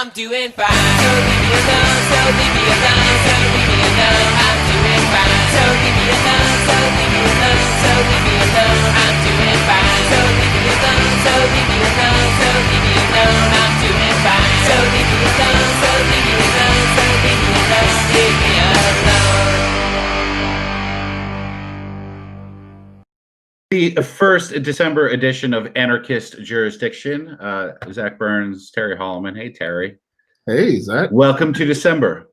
I'm doing fine. So leave me alone, so leave me alone, so leave me alone. I'm doing fine. So leave me alone, so leave me alone, so leave me alone. I'm doing fine. So leave me alone, so leave me alone, so leave me alone. I'm doing fine. So leave me alone, so leave me alone, so leave me alone, leave me alone. The first December edition of Anarchist Jurisdiction. Zach Burns, Terry Holloman. Hey, Terry. Hey, Zach. Welcome to December.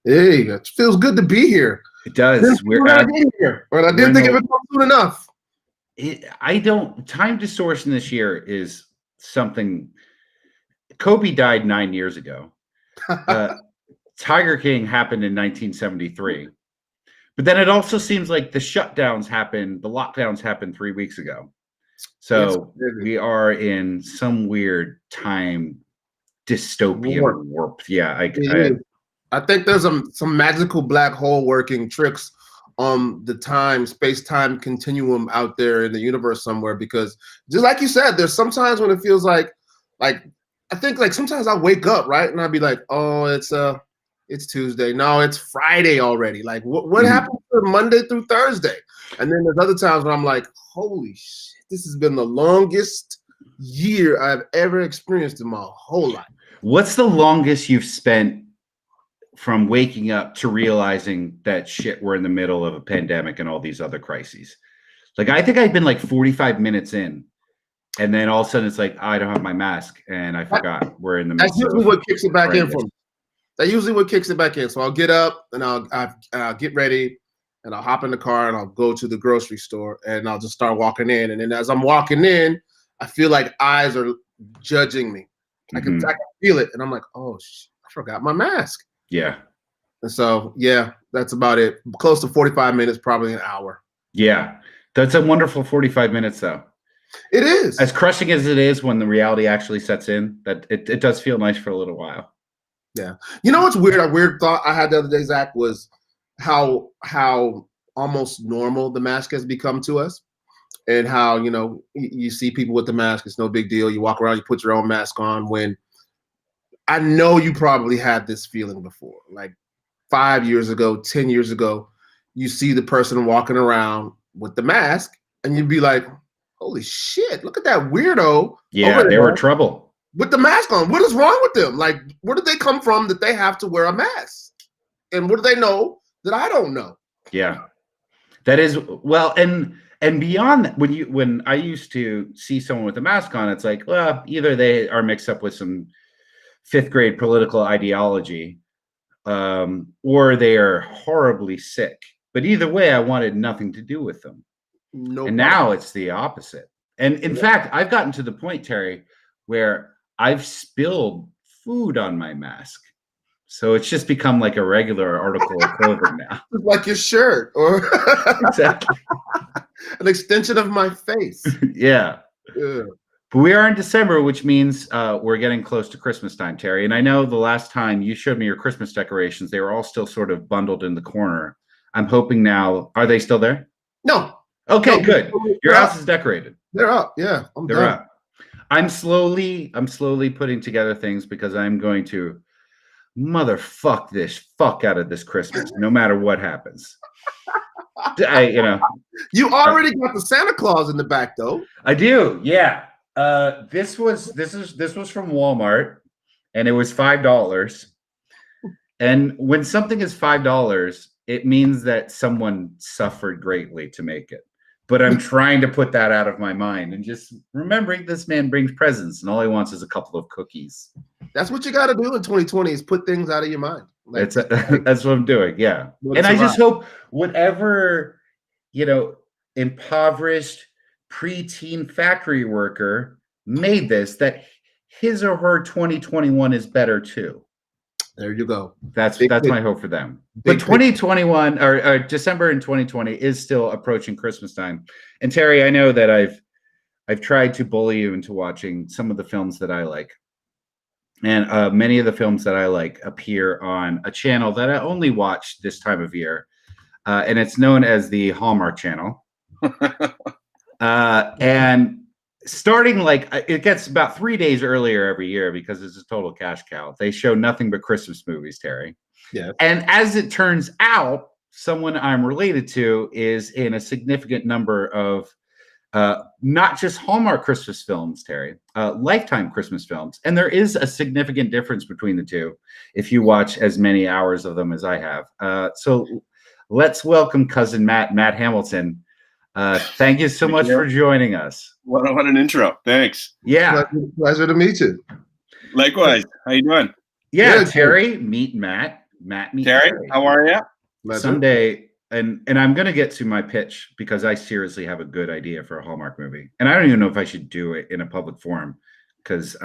Hey, it feels good to be here. It does. I didn't think it would come soon enough. Time distortion this year is something. Kobe died 9 years ago. Tiger King happened in 1973. But then it also seems like the lockdowns happened 3 weeks ago. So we are in some weird time dystopian warp. Yeah, I think there's some magical black hole working tricks on the space-time continuum out there in the universe somewhere, because just like you said, there's sometimes when it feels like I think like sometimes I wake up, right? And I'll be like, oh, it's Tuesday. No, it's Friday already. Like what happened from Monday through Thursday? And then there's other times when I'm like, holy shit, this has been the longest year I've ever experienced in my whole life. What's the longest you've spent from waking up to realizing that shit, we're in the middle of a pandemic and all these other crises? Like, I think I've been like 45 minutes in, and then all of a sudden it's like, I don't have my mask and I forgot we're in the midst. That's usually what kicks it back in for me. That's usually what kicks it back in. So I'll get up and I'll get ready and I'll hop in the car and I'll go to the grocery store and I'll just start walking in. And then as I'm walking in, I feel like eyes are judging me. I can feel it. And I'm like, oh, I forgot my mask. Yeah. And so, yeah, that's about it. Close to 45 minutes, probably an hour. Yeah. That's a wonderful 45 minutes, though. It is. As crushing as it is when the reality actually sets in, that it does feel nice for a little while. Yeah. You know what's weird? A weird thought I had the other day, Zach, was how almost normal the mask has become to us, and how, you know, you see people with the mask, it's no big deal. You walk around, you put your own mask on, when I know you probably had this feeling before. Like 5 years ago, 10 years ago, you see the person walking around with the mask and you'd be like, holy shit, look at that weirdo. Yeah, they were trouble. With the mask on. What is wrong with them? Like, where did they come from that they have to wear a mask? And what do they know that I don't know? Yeah. That is, well, and beyond that, when I used to see someone with a mask on, it's like, well, either they are mixed up with some fifth grade political ideology, or they are horribly sick. But either way, I wanted nothing to do with them. No. And now it's the opposite. And in fact, I've gotten to the point, Terry, where I've spilled food on my mask. So it's just become like a regular article of clothing now. Like your shirt, or exactly an extension of my face. Yeah. But we are in December, which means we're getting close to Christmas time, Terry. And I know the last time you showed me your Christmas decorations, they were all still sort of bundled in the corner. I'm hoping now, are they still there? No. Okay, good. Your house is decorated. They're up. Yeah, they're up. I'm slowly putting together things, because I'm going to motherfuck this fuck out of this Christmas, no matter what happens. You already got the Santa Claus in the back, though. I do, yeah. This was from Walmart, and it was $5. And when something is $5, it means that someone suffered greatly to make it. But I'm trying to put that out of my mind and just remembering this man brings presents and all he wants is a couple of cookies. That's what you got to do in 2020, is put things out of your mind. Like, that's what I'm doing. Yeah. And I just hope whatever, impoverished preteen factory worker made this, that his or her 2021 is better too. There you go. That's my hope for them. But 2021 or December in 2020 is still approaching Christmas time. And Terry, I know that I've tried to bully you into watching some of the films that I like. And many of the films that I like appear on a channel that I only watch this time of year. And it's known as the Hallmark channel. And starting like it gets about 3 days earlier every year because it's a total cash cow. They show nothing but Christmas movies, Terry. Yeah. And as it turns out, someone I'm related to is in a significant number of not just Hallmark Christmas films, Terry, Lifetime Christmas films. And there is a significant difference between the two if you watch as many hours of them as I have. So let's welcome cousin Matt Hamilton. Thank you so much for joining us. What an intro. Thanks. Yeah. Pleasure to meet you. Likewise. How you doing? Yeah, Good. Terry, meet Matt. Matt, meet Terry, how are you? Pleasure. Someday, and I'm going to get to my pitch because I seriously have a good idea for a Hallmark movie. And I don't even know if I should do it in a public forum because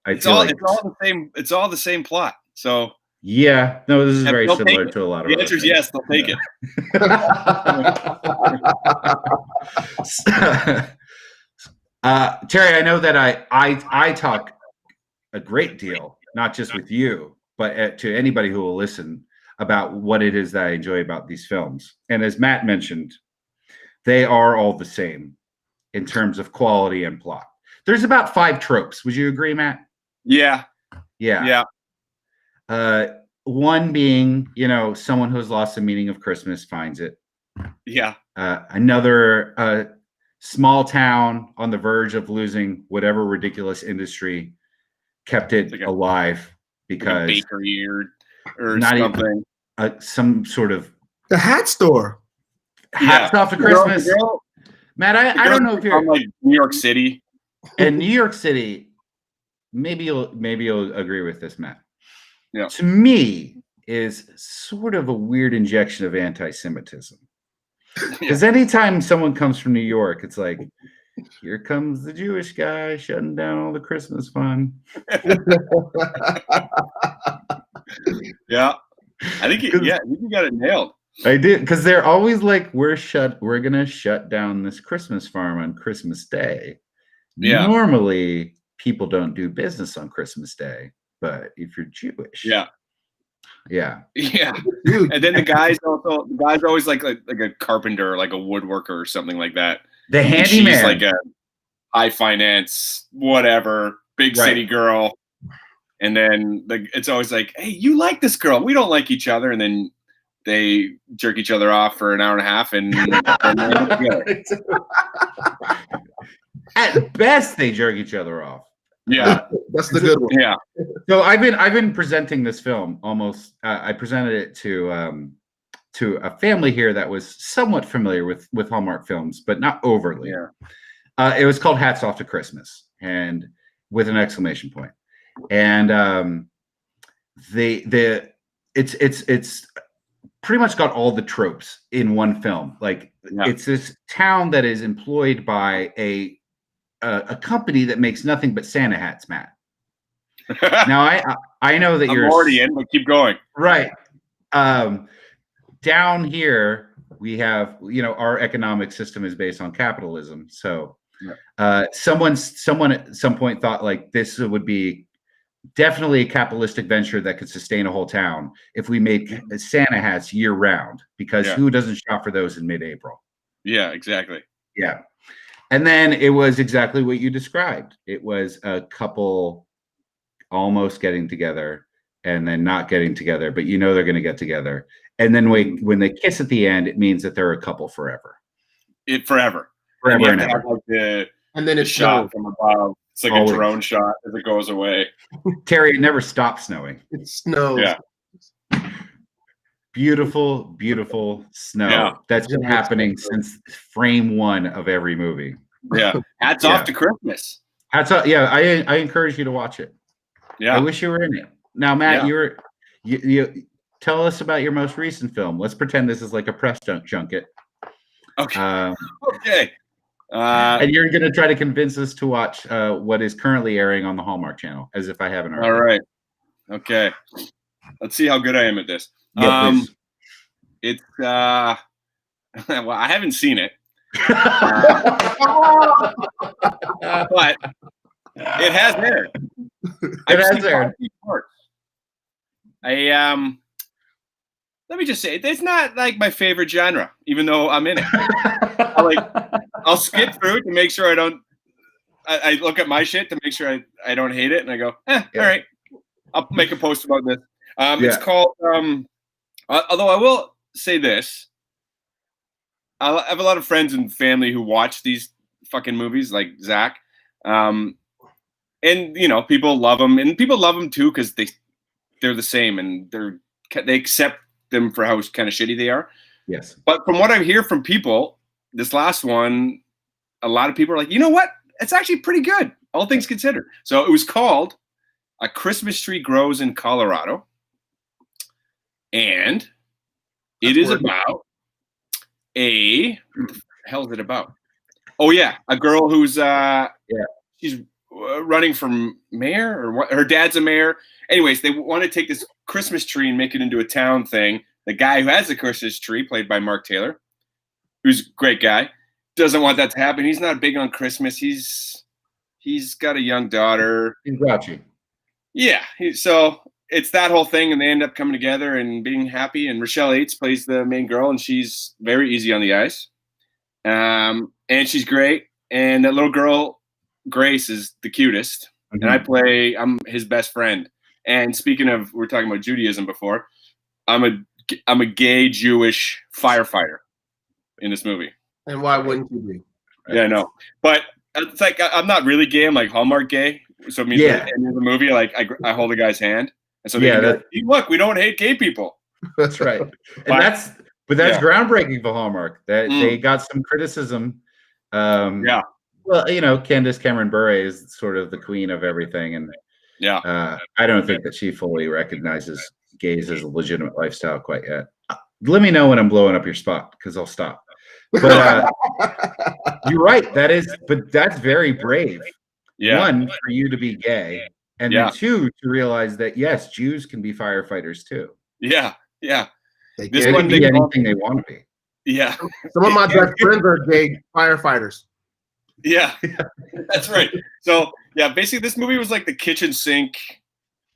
It's all the same plot. So yeah, no, this is very they'll similar take it. to a lot of The other answer is things. yes, they'll take it. Terry, I know that I talk a great deal, not just with you, but to anybody who will listen about what it is that I enjoy about these films. And as Matt mentioned, they are all the same in terms of quality and plot. There's about 5 tropes. Would you agree, Matt? Yeah. Yeah. One being, someone who's lost the meaning of Christmas finds it. Yeah. Another small town on the verge of losing whatever ridiculous industry kept it like alive because like a bakery or not something. even, some sort of The hat store. hats off to Christmas. Matt, I don't know if you're from like New York City. in New York City. Maybe you'll agree with this, Matt. Yeah. To me, is sort of a weird injection of anti-Semitism. Because anytime someone comes from New York, it's like, here comes the Jewish guy shutting down all the Christmas fun. Yeah. I think you got it nailed. I did, because they're always like, we're gonna shut down this Christmas farm on Christmas Day. Yeah. Normally, people don't do business on Christmas Day, but if you're Jewish, Yeah. yeah. And then the guy's always like a carpenter, like a woodworker or something like that. The And handyman, she's like a high finance, whatever, big city girl. And then it's always like, hey, you like this girl. We don't like each other. And then they jerk each other off for an hour and a half and at best they jerk each other off. Yeah. That's the good one. Yeah. So I've been presenting this film almost. I presented it to a family here that was somewhat familiar with Hallmark films, but not overly. Yeah. It was called Hats Off to Christmas, and with an exclamation point. And it's pretty much got all the tropes in one film. Like it's this town that is employed by a company that makes nothing but Santa hats, Matt. Now I know that I'm already in, but keep going. Right. Down here we have, our economic system is based on capitalism. So someone at some point thought like this would be definitely a capitalistic venture that could sustain a whole town if we made Santa hats year round, because who doesn't shop for those in mid-April? Yeah, exactly. Yeah. And then it was exactly what you described. It was a couple almost getting together and then not getting together, but they're going to get together. And then when they kiss at the end, it means that they're a couple forever. Forever And ever. Like And then it's shot from above. It's like Always. a drone shot as it goes away. Terry, it never stops snowing. It snows. Yeah. Beautiful, beautiful snow. Yeah. That's been happening since frame 1 of every movie. Yeah. Hats off to Christmas. Hats off. Yeah, I encourage you to watch it. Yeah. I wish you were in it. Now, Matt, you tell us about your most recent film. Let's pretend this is like a press junket. Okay. Okay. And you're going to try to convince us to watch what is currently airing on the Hallmark Channel, as if I haven't already. All right. Okay. Let's see how good I am at this. Yeah, please. It's well, I haven't seen it, but it has aired. It has aired. Let me just say, it's not like my favorite genre, even though I'm in it. I'll skip through it to make sure I look at my shit to make sure I don't hate it, and I go, Yeah. all right, I'll make a post about this. Yeah. It's called. Although I will say this, I have a lot of friends and family who watch these fucking movies, like Zach, and you know, people love them, and people love them too because they're the same, and they accept them for how kind of shitty they are. Yes. But from what I hear from people, this last one, a lot of people are like, you know what? It's actually pretty good, all things considered. So it was called A Christmas Tree Grows in Colorado. And it is about what the hell is it about? Oh yeah, a girl who's she's running for mayor, or what? Her dad's a mayor. Anyways, they want to take this Christmas tree and make it into a town thing. The guy who has the Christmas tree, played by Mark Taylor, who's a great guy, doesn't want that to happen. He's not big on Christmas. He's got a young daughter. He's grouchy. Yeah, so it's that whole thing, and they end up coming together and being happy. And Rochelle Yates plays the main girl, and she's very easy on the ice, and she's great. And that little girl, Grace, is the cutest, and I'm his best friend. And speaking of, we were talking about Judaism before. I'm a gay Jewish firefighter in this movie. And why wouldn't you be? Yeah, I know, but it's like I'm not really gay. I'm like Hallmark gay. So it means at the end of the movie, like I hold a guy's hand, and so they can go, hey, look, we don't hate gay people. That's right. And that's groundbreaking for Hallmark. That they got some criticism. Well, you know, Candace Cameron Bure is sort of the queen of everything, and I don't think that she fully recognizes gays as a legitimate lifestyle quite yet. Let me know when I'm blowing up your spot, because I'll stop. But you're right. That's very brave. Yeah. One, for you to be gay, and then two, to realize that yes, Jews can be firefighters too. Yeah, yeah. They can be anything they want to be. Yeah. Some of my best friends are gay firefighters. Yeah, that's right. So yeah, basically this movie was like the kitchen sink.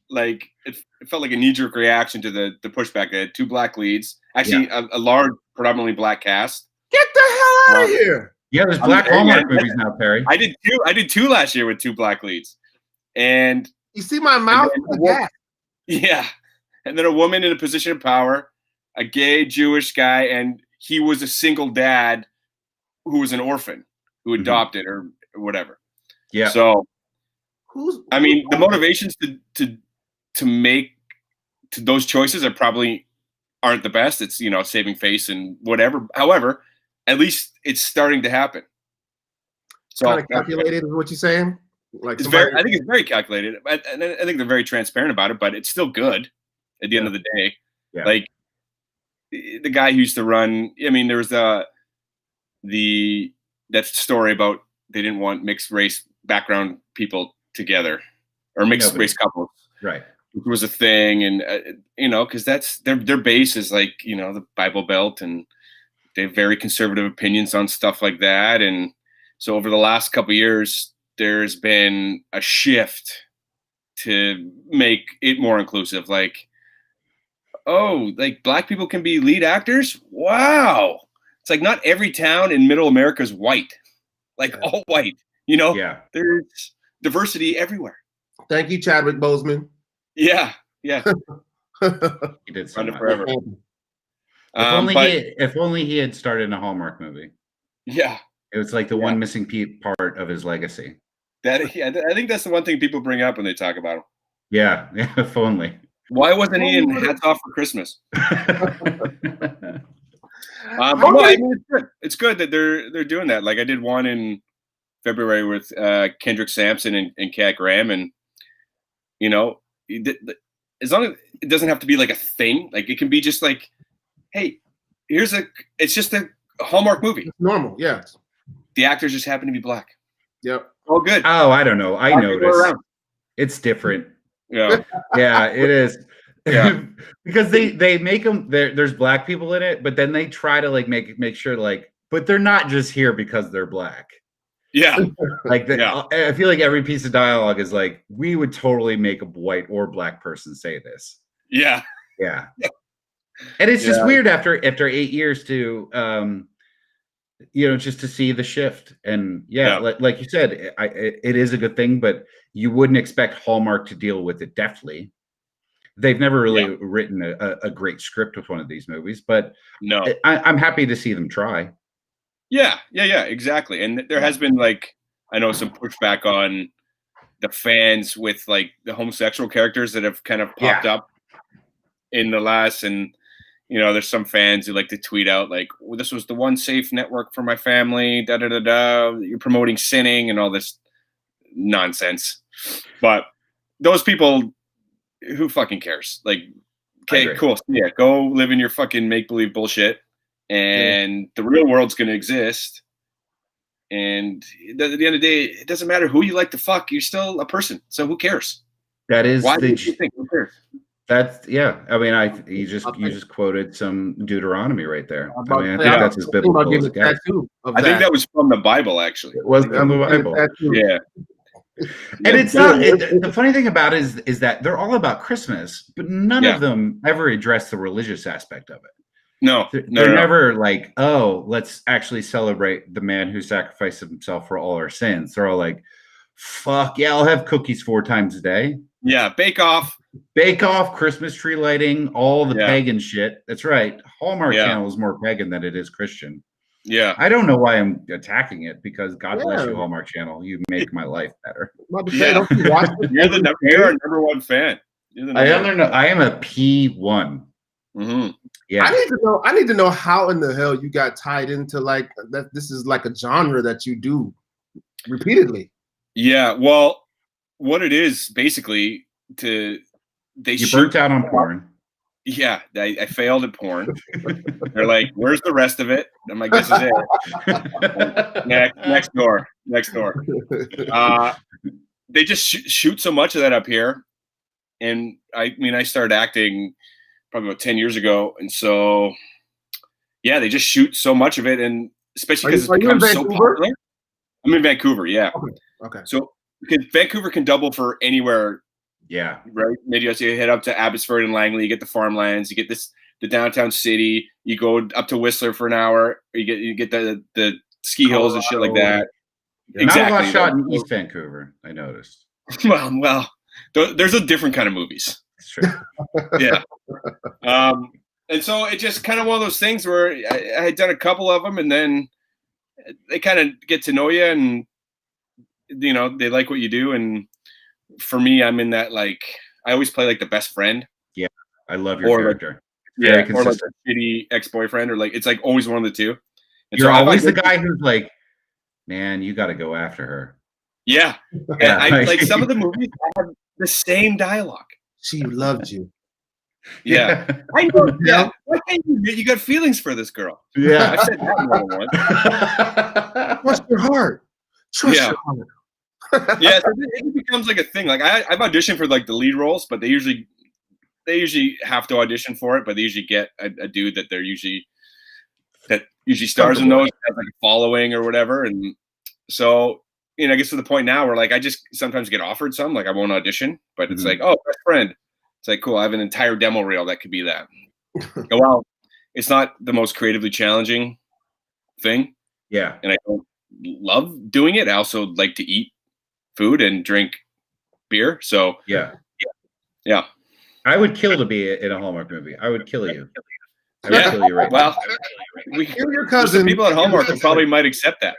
Like it felt like a knee-jerk reaction to the pushback. They had two black leads, actually a large, predominantly black cast. Get the hell out of here! Yeah, there's black Hallmark movies now, Perry. I did two last year with two black leads, and you see my mouth. Yeah, and then a woman in a position of power, a gay Jewish guy, and he was a single dad who was an orphan who adopted or whatever. Yeah. So, I mean, the motivations to make those choices aren't the best. It's, you know, saving face and whatever. However, at least it's starting to happen. So kind of calculated is what you're saying? Like I think it's very calculated. And I think they're very transparent about it, but it's still good at the end of the day. Yeah. Like the guy who used to run, I mean, there was that story about they didn't want mixed race background people together, or mixed race couples. Right. It was a thing. And, you know, because that's their base is like, you know, the Bible Belt, and they have very conservative opinions on stuff like that. And so over the last couple of years, there's been a shift to make it more inclusive. Like, oh, like black people can be lead actors? Wow. It's like not every town in middle America is white, like all white, you know? Yeah. There's diversity everywhere. Thank you, Chadwick Boseman. Yeah. Yeah. He did so much. Forever. If only he had starred in a Hallmark movie. Yeah. It was like the one missing part of his legacy. I think that's the one thing people bring up when they talk about him. Yeah. If only. Why wasn't he in Hats Off for Christmas? It's good that they're doing that. Like I did one in February with Kendrick Sampson and Kat Graham, and you know, as long as it doesn't have to be like a thing, like it can be just like, hey, it's just a Hallmark movie. It's normal, yeah. The actors just happen to be black. Yep. Oh, good. Oh, I don't know. I noticed. It's different. Yeah. Yeah, it is. Yeah. Because they make them there's black people in it, but then they try to like make sure like, but they're not just here because they're black. Yeah. Like I feel like every piece of dialogue is like, we would totally make a white or black person say this. Yeah. Yeah. And it's just weird after 8 years to just to see the shift. And like you said, it is a good thing, but you wouldn't expect Hallmark to deal with it deftly. They've never really written a great script with one of these movies, but no, I'm happy to see them try. Yeah, exactly. And there has been, like, I know, some pushback on the fans with, like, the homosexual characters that have kind of popped up in the last, and there's some fans who like to tweet out like, well, this was the one safe network for my family, da da da da. You're promoting sinning and all this nonsense. But those people, who fucking cares? Like, okay, cool. Yeah, go live in your fucking make-believe bullshit. And the real world's going to exist. And at the end of the day, it doesn't matter who you like to fuck. You're still a person. So who cares? That is why do you think? Who cares? That's I mean, you just quoted some Deuteronomy right there. I mean, I think that's as biblical as it gets. I think that was from the Bible, actually. It was from the Bible. Yeah. And it's not. The funny thing about it is that they're all about Christmas, but none of them ever address the religious aspect of it. No, they're never like, oh, let's actually celebrate the man who sacrificed himself for all our sins. They're all like, fuck yeah, I'll have cookies 4 times a day. Yeah, bake off, Christmas tree lighting, all the pagan shit. That's right. Hallmark Channel is more pagan than it is Christian. Yeah, I don't know why I'm attacking it, because God bless you, Hallmark Channel. You make my life better. You're our number one fan. I am a P1. Mm-hmm. Yeah, I need to know how in the hell you got tied into like that. This is like a genre that you do repeatedly. Yeah, well, what it is basically you burnt out on porn. Yeah, I failed at porn. They're like, "Where's the rest of it?" I'm like, "This is it." Next door. They just shoot so much of that up here, and I started acting probably about 10 years ago, and so they just shoot so much of it, and especially because it's become so popular. I'm in Vancouver. Yeah. Okay. So because Vancouver can double for anywhere. Yeah. Right. Maybe you head up to Abbotsford and Langley, you get the farmlands, you get the downtown city, you go up to Whistler for an hour, you get the ski hills and shit like that. Yeah. Exactly. Not a lot shot in East Vancouver, I noticed. Well, there's a different kind of movies. That's true. Yeah. And so it just kind of one of those things where I had done a couple of them, and then they kind of get to know you, and they like what you do. And for me, I'm in that, like, I always play like the best friend. Yeah, I love your character. Like, or like a shitty ex-boyfriend, or like it's like always one of the two. And you're always the guy who's like, man, you got to go after her. Yeah. And I like some of the movies have the same dialogue. She loved you. Yeah. I know. Yeah. Why can't you got feelings for this girl? Yeah. I said that more than once. Trust your heart. Trust your heart. Yeah, so it becomes like a thing. Like I've auditioned for like the lead roles, but they usually have to audition for it, but they usually get a dude that usually stars in those, has like a following or whatever. And so, I get to the point now where like I just sometimes get offered some, like I won't audition, but it's like, oh, best friend. It's like, cool, I have an entire demo reel that could be that. Well, it's not the most creatively challenging thing. Yeah. And I don't love doing it. I also like to eat food and drink beer. So yeah. I would kill to be in a Hallmark movie. I would kill you. I would kill you right now. Well, your cousin. People at Hallmark who probably might accept that.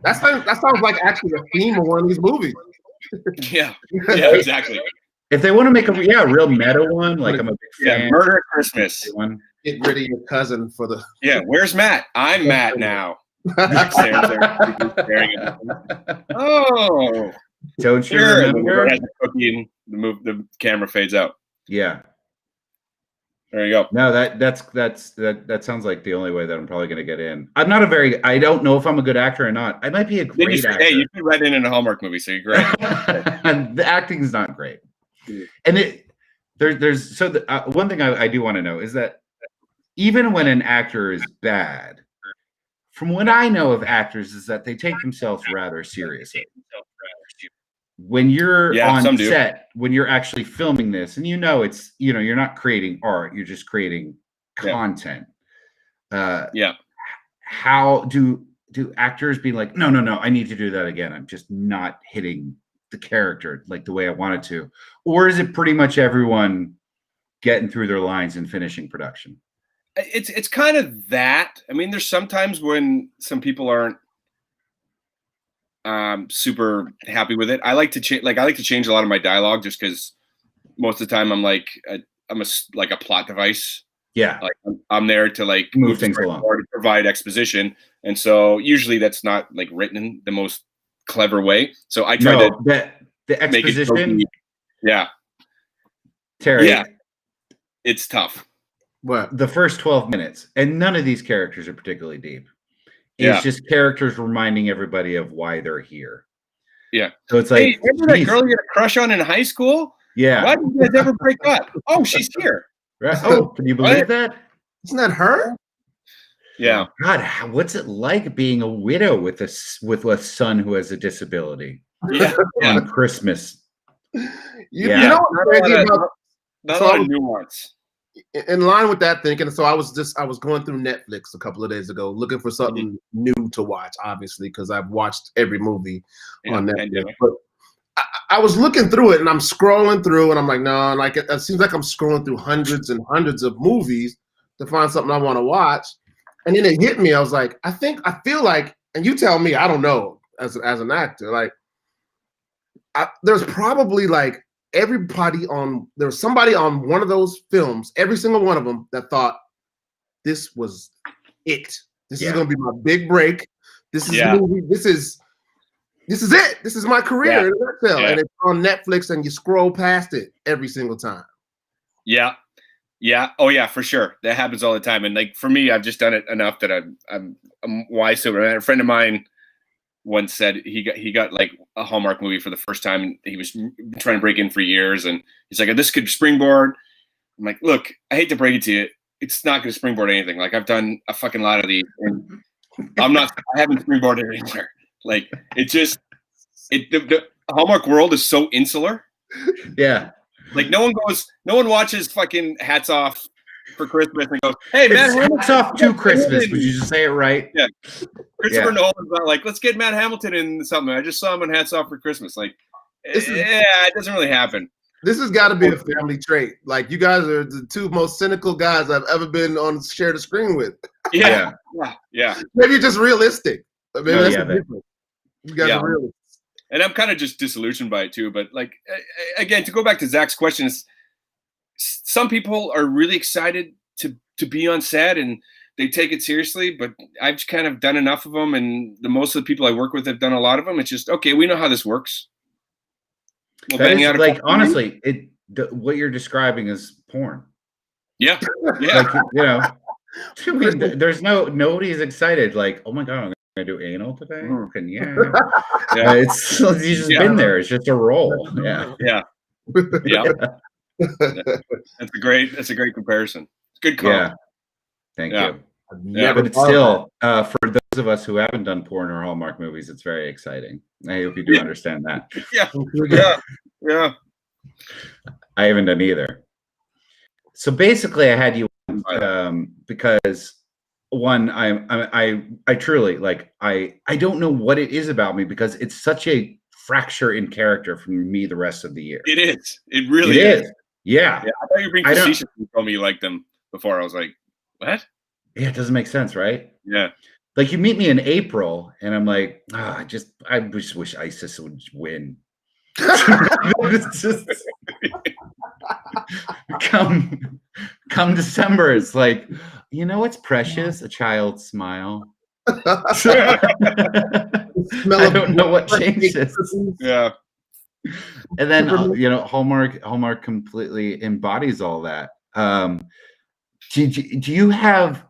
That sounds like actually a theme of one of these movies. Yeah, exactly. If they want to make a real meta one, like I'm a big fan. Murder at Christmas. Get rid of your cousin for the. Yeah, where's Matt? I'm Matt now. Oh, don't you remember? The camera fades out. Yeah. There you go. No, that sounds like the only way that I'm probably going to get in. I don't know if I'm a good actor or not. I might be a great actor. Hey, you fit right in a Hallmark movie, so you're great. And the acting's not great. And one thing I do want to know is that even when an actor is bad, from what I know of actors, is that they take themselves rather seriously. When you're on set, when you're actually filming this, and it's you're not creating art, you're just creating content. how do actors be like, no, I need to do that again. I'm just not hitting the character like the way I wanted to. Or is it pretty much everyone getting through their lines and finishing production? It's kind of that. I mean, there's sometimes when some people aren't super happy with it. I like to change a lot of my dialogue just because most of the time I'm like I'm a plot device. Yeah, like I'm there to like move things along, or to provide exposition, and so usually that's not like written in the most clever way. So I try to the exposition. Yeah, Terry. Yeah, it's tough. What? The first 12 minutes, and none of these characters are particularly deep. It's just characters reminding everybody of why they're here. Yeah. So it's like, hey, remember that girl you had a crush on in high school? Yeah. Why did you guys ever break up? Oh, she's here. Right. Oh, can you believe that? Isn't that her? Yeah. God, what's it like being a widow with a son who has a disability? Yeah. On Christmas. You know what's crazy about not a lot of nuance. In line with that thinking, so I was going through Netflix a couple of days ago looking for something new to watch, obviously, because I've watched every movie on Netflix. But I was looking through it and I'm scrolling through and I'm like, no, like it seems like I'm scrolling through hundreds and hundreds of movies to find something I want to watch. And then it hit me. I was like, I feel like, and you tell me, I don't know, as an actor, like there's probably like there's somebody on one of those films, every single one of them, that thought this was it. This is going to be my big break. This is movie. This is it. This is my career in a nutshell. And it's on Netflix, and you scroll past it every single time. Yeah. Yeah. Oh yeah, for sure. That happens all the time. And like for me, I've just done it enough that I'm wise to it. A friend of mine once said he got like a Hallmark movie for the first time, and he was trying to break in for years, and he's like, this could springboard. I'm like, look, I hate to break it to you, it's not going to springboard anything. Like I've done a fucking lot of these, and I haven't springboarded anywhere. Like the Hallmark world is so insular. Yeah. Like no one watches fucking Hats Off for Christmas and goes, hey, Matt Hamilton. Hats Off to Christmas. Would you just say it right? Yeah. Christopher Nolan's not like, let's get Matt Hamilton in something. I just saw him on Hats Off for Christmas. Like, it doesn't really happen. This has got to be a family trait. Like, you guys are the two most cynical guys I've ever been on share the screen with. Yeah. Maybe you're just realistic. Maybe that's different. You guys are realists. And I'm kind of just disillusioned by it too. But like, again, to go back to Zach's question, some people are really excited to be on set and they take it seriously, but I've kind of done enough of them, and most of the people I work with have done a lot of them. It's just, okay, we know how this works. We'll bang out like, honestly, what you're describing is porn. Yeah. Like, you know, I mean, there's nobody's excited. Like, oh my God, I'm gonna do anal today. It's you've just been there. It's just a role. Yeah. That's a great comparison. It's good call. Yeah. Thank you. But it's still for those of us who haven't done porn or Hallmark movies, it's very exciting. I hope you do understand that. Yeah. I haven't done either. So basically, I had you because one, I truly like I don't know what it is about me, because it's such a fracture in character from me the rest of the year. It is. It really is. Yeah. I thought you were being facetious when you told me you liked them before. I was like, what? Yeah, it doesn't make sense, right? Yeah. Like, you meet me in April, and I'm like, I just wish ISIS would win. It's just come December, it's like, you know what's precious? A child's smile. I don't know what changes. Yeah. And then Hallmark completely embodies all that. Do you have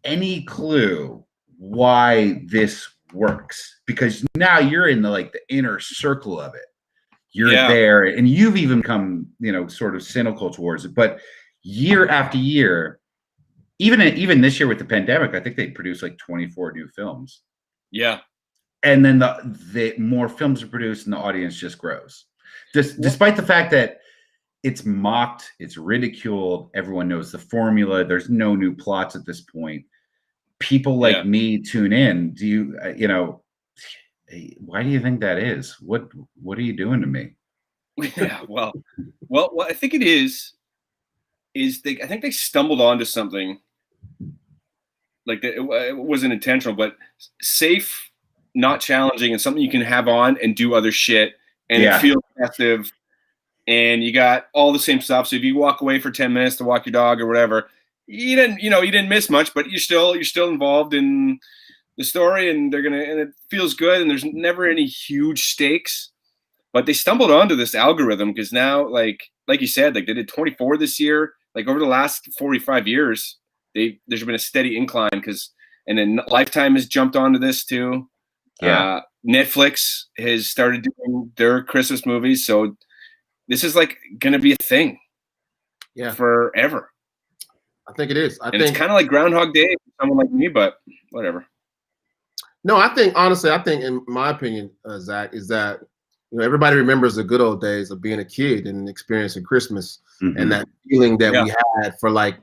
any clue why this works? Because now you're in the inner circle of it. You're there, and you've even come, sort of cynical towards it. But year after year, even this year with the pandemic, I think they produced 24 new films. Yeah. And then the more films are produced and the audience just grows. Despite the fact that it's mocked, it's ridiculed, everyone knows the formula, there's no new plots at this point. people like me tune in. Do you, you know, why do you think that is? What are you doing to me? Yeah, well, I think it is I think they stumbled onto something like that. It wasn't intentional, but safe, not challenging, and something you can have on and do other shit, and it feels festive, and you got all the same stuff. So if you walk away for 10 minutes to walk your dog or whatever, you didn't miss much, but you're still involved in the story, and and it feels good, and there's never any huge stakes. But they stumbled onto this algorithm because now, like you said, like they did 24 this year. Like over the last 45 years, there's been a steady incline and then Lifetime has jumped onto this too. Yeah. Netflix has started doing their Christmas movies, so this is like going to be a thing. Yeah. Forever. I think it is. I think it's kind of like Groundhog Day for someone like me, but whatever. No, honestly, I think in my opinion, Zach, is that everybody remembers the good old days of being a kid and experiencing Christmas and that feeling that we had for like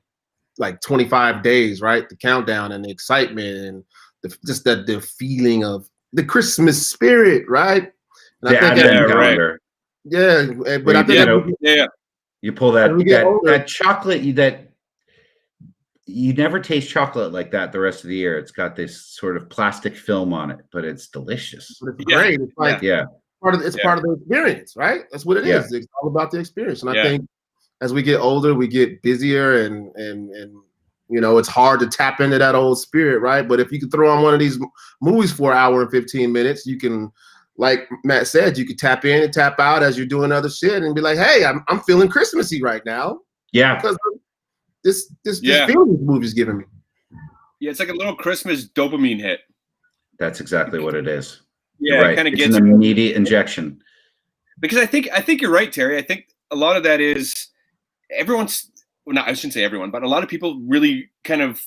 25 days, right? The countdown and the excitement and the feeling of the Christmas spirit, right? And I think calendar. Yeah, but I think you pull that chocolate that you never taste chocolate like that the rest of the year. It's got this sort of plastic film on it, but it's delicious. But it's great. It's like part of the experience, right? That's what it is. It's all about the experience. And I think as we get older, we get busier and it's hard to tap into that old spirit, right? But if you could throw on one of these movies for an hour and 15 minutes, you can, like Matt said, you could tap in and tap out as you're doing other shit and be like, hey, I'm feeling Christmassy right now. Yeah. Because this feeling this movie's giving me. Yeah, it's like a little Christmas dopamine hit. That's exactly what it is. Yeah, right. It kind of gets an immediate injection. Because I think you're right, Terry. I think a lot of that is I shouldn't say everyone, but a lot of people really kind of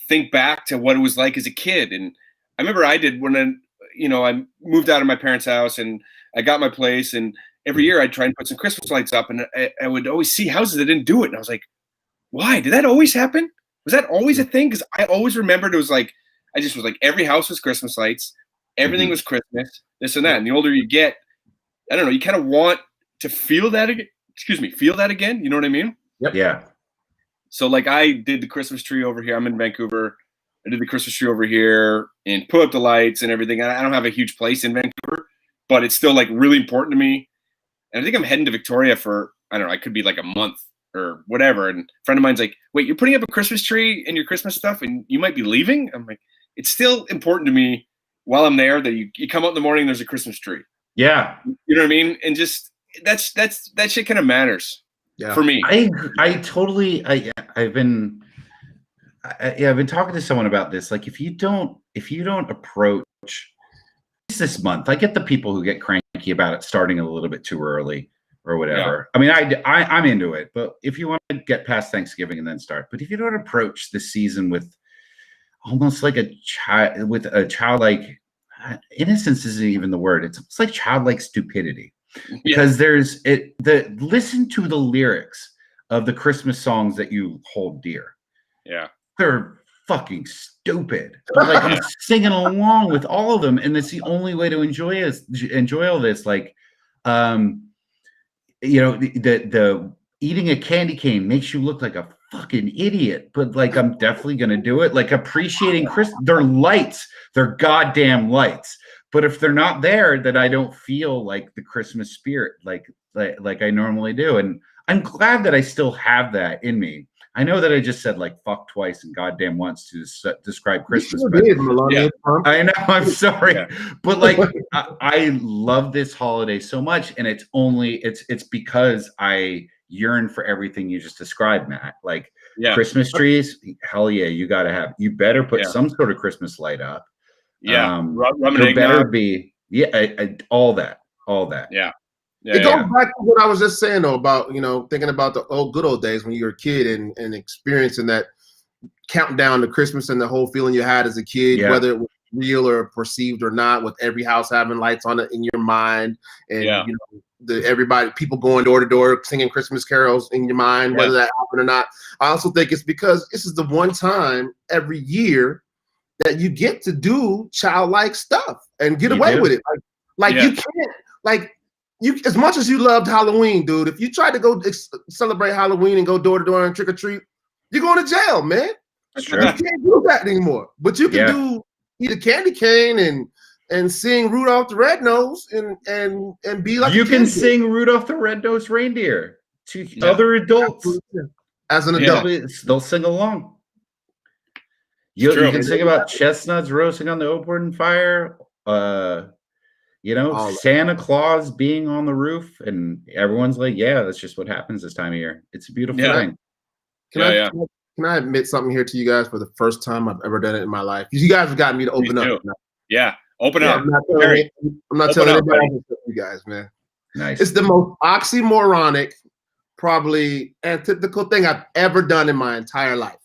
think back to what it was like as a kid. And I remember I did when I moved out of my parents' house and I got my place, and every year I'd try and put some Christmas lights up, and I would always see houses that didn't do it. And I was like, why? Did that always happen? Was that always a thing? Because I always remembered it was like, I just was like, every house was Christmas lights. Everything was Christmas, this and that. And the older you get, I don't know, you kind of want to feel that again. Feel that again. You know what I mean? Yep. Yeah. So like I did the Christmas tree over here. I'm in Vancouver. I did the Christmas tree over here and put up the lights and everything. I don't have a huge place in Vancouver, but it's still like really important to me. And I think I'm heading to Victoria for, I don't know, it could be like a month or whatever. And a friend of mine's like, wait, you're putting up a Christmas tree and your Christmas stuff and you might be leaving? I'm like, it's still important to me while I'm there that you come out in the morning and there's a Christmas tree. Yeah. You know what I mean? And just that shit kind of matters for me. I've been talking to someone about this. Like if you don't approach this month, I get the people who get cranky about it starting a little bit too early or whatever. Yeah. I mean, I'm into it, but if you want to get past Thanksgiving and then start, but if you don't approach the season with almost like a childlike innocence isn't even the word. It's almost like childlike stupidity, because listen to the lyrics of the Christmas songs that you hold dear. Yeah, they're fucking stupid. But like I'm singing along with all of them, and it's the only way to enjoy all this. Like, the eating a candy cane makes you look like a fucking idiot, but like I'm definitely gonna do it. Like appreciating they're lights, they're goddamn lights. But if they're not there, then I don't feel like the Christmas spirit like I normally do. And I'm glad that I still have that in me. I know that I just said like fuck twice and goddamn once to describe Christmas. But I know, I'm sorry. But like I love this holiday so much, and it's because I yearn for everything you just described, Matt. Like Christmas trees, hell yeah, you better put some sort of Christmas light up. There better be all that. It goes back to what I was just saying though about thinking about the good old days when you were a kid and experiencing that countdown to Christmas and the whole feeling you had as a kid, whether it was real or perceived or not, with every house having lights on it in your mind, and people going door to door singing Christmas carols in your mind, whether that happened or not. I also think it's because this is the one time every year that you get to do childlike stuff and get You away do. with it. Like Yeah. you can't, like you, as much as you loved Halloween, dude, if you tried to go celebrate Halloween and go door to door and trick or treat, you're going to jail, man. Sure. You can't do that anymore. But you can Yeah. do eat a candy cane and sing Rudolph the Red-Nosed and be like You a can kid. sing Rudolph the Red-Nosed Reindeer to Yeah. other adults. As an Yeah. adult. They'll sing along. You true. can sing about chestnuts roasting on the open fire. All that. Santa Claus being on the roof, and everyone's like, "Yeah, that's just what happens this time of year." It's a beautiful Yeah. thing. Can I admit something here to you guys for the first time I've ever done it in my life? You guys have gotten me to open Me up. too. Yeah. Open Yeah. up. I'm not telling, Very. I'm not Open telling up, anybody buddy. else except you guys, man. Nice. It's the most oxymoronic, probably antithetical thing I've ever done in my entire life.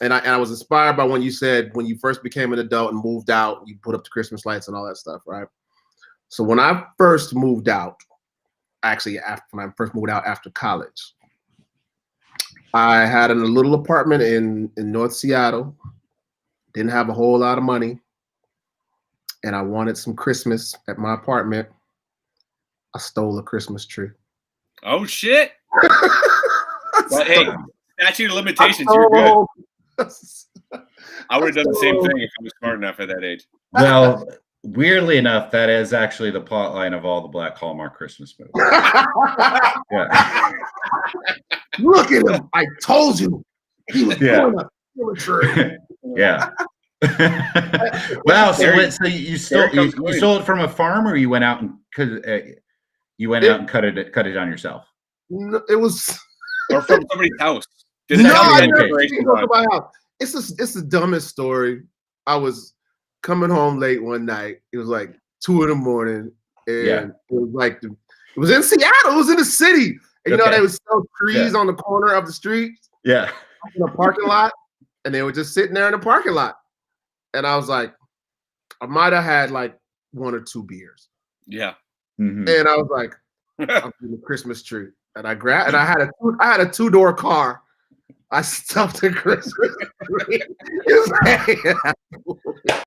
And I was inspired by when you said when you first became an adult and moved out, you put up the Christmas lights and all that stuff, right? So when I first moved out, when I first moved out after college, I had a little apartment in North Seattle. Didn't have a whole lot of money, and I wanted some Christmas at my apartment. I stole a Christmas tree. Oh shit. Well, hey, statute of limitations. You're good. I would have done the same thing if I was smart enough at that age. Well, weirdly enough, that is actually the plot line of all the Black Hallmark Christmas movies. Yeah. Look at him! I told you he was going to steal a tree. Yeah. Wow. So you stole it from a farm, or you went out and cut it on yourself? No, it was Or from somebody's house. No, I never okay. did go to my house. It's the dumbest story. I was coming home late one night. It was like 2 a.m. and it was like it was in Seattle. It was in the city. And you know they would sell trees on the corner of the street. Yeah. In the parking lot, and they were just sitting there in the parking lot. And I was like, I might have had like 1 or 2 beers. Yeah. Mm-hmm. And I was like, I'm doing a Christmas tree. And I grabbed, and I had a 2-door car. I stuffed a Christmas tree.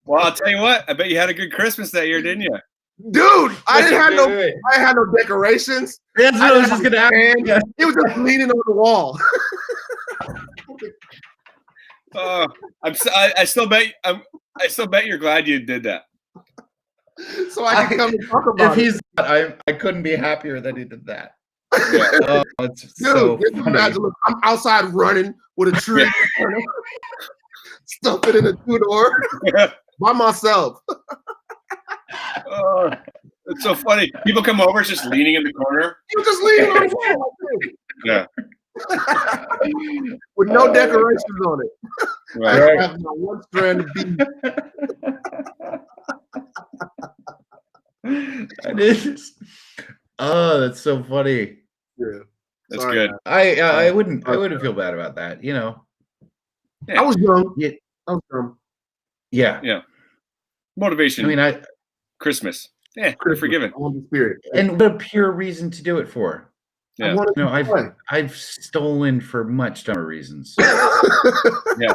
Well, I'll tell you what. I bet you had a good Christmas that year, didn't you? Dude, I didn't have no decorations. That's what I was just gonna ask. Yeah. It was just leaning on the wall. I still bet you're glad you did that. So I can come and talk about it. I couldn't be happier that he did that. Yeah. Oh, it's Dude, so just funny. imagine, look, I'm outside running with a tree, stuff it in a 2-door by myself. It's so funny. People come over, it's just leaning in the corner. You just leaning on the wall. Yeah. With no decorations on it. Right. I have my one strand of bead. That is. Oh, that's so funny. Yeah. That's Sorry, good. man. I wouldn't feel bad about that. You know. I was young. Yeah. I was young. Yeah. Motivation. I mean, Christmas. Yeah, you're forgiven. I want the spirit. and what a pure reason to do it for. Yeah. I wanted No, to play. I've stolen for much dumber reasons. Yeah.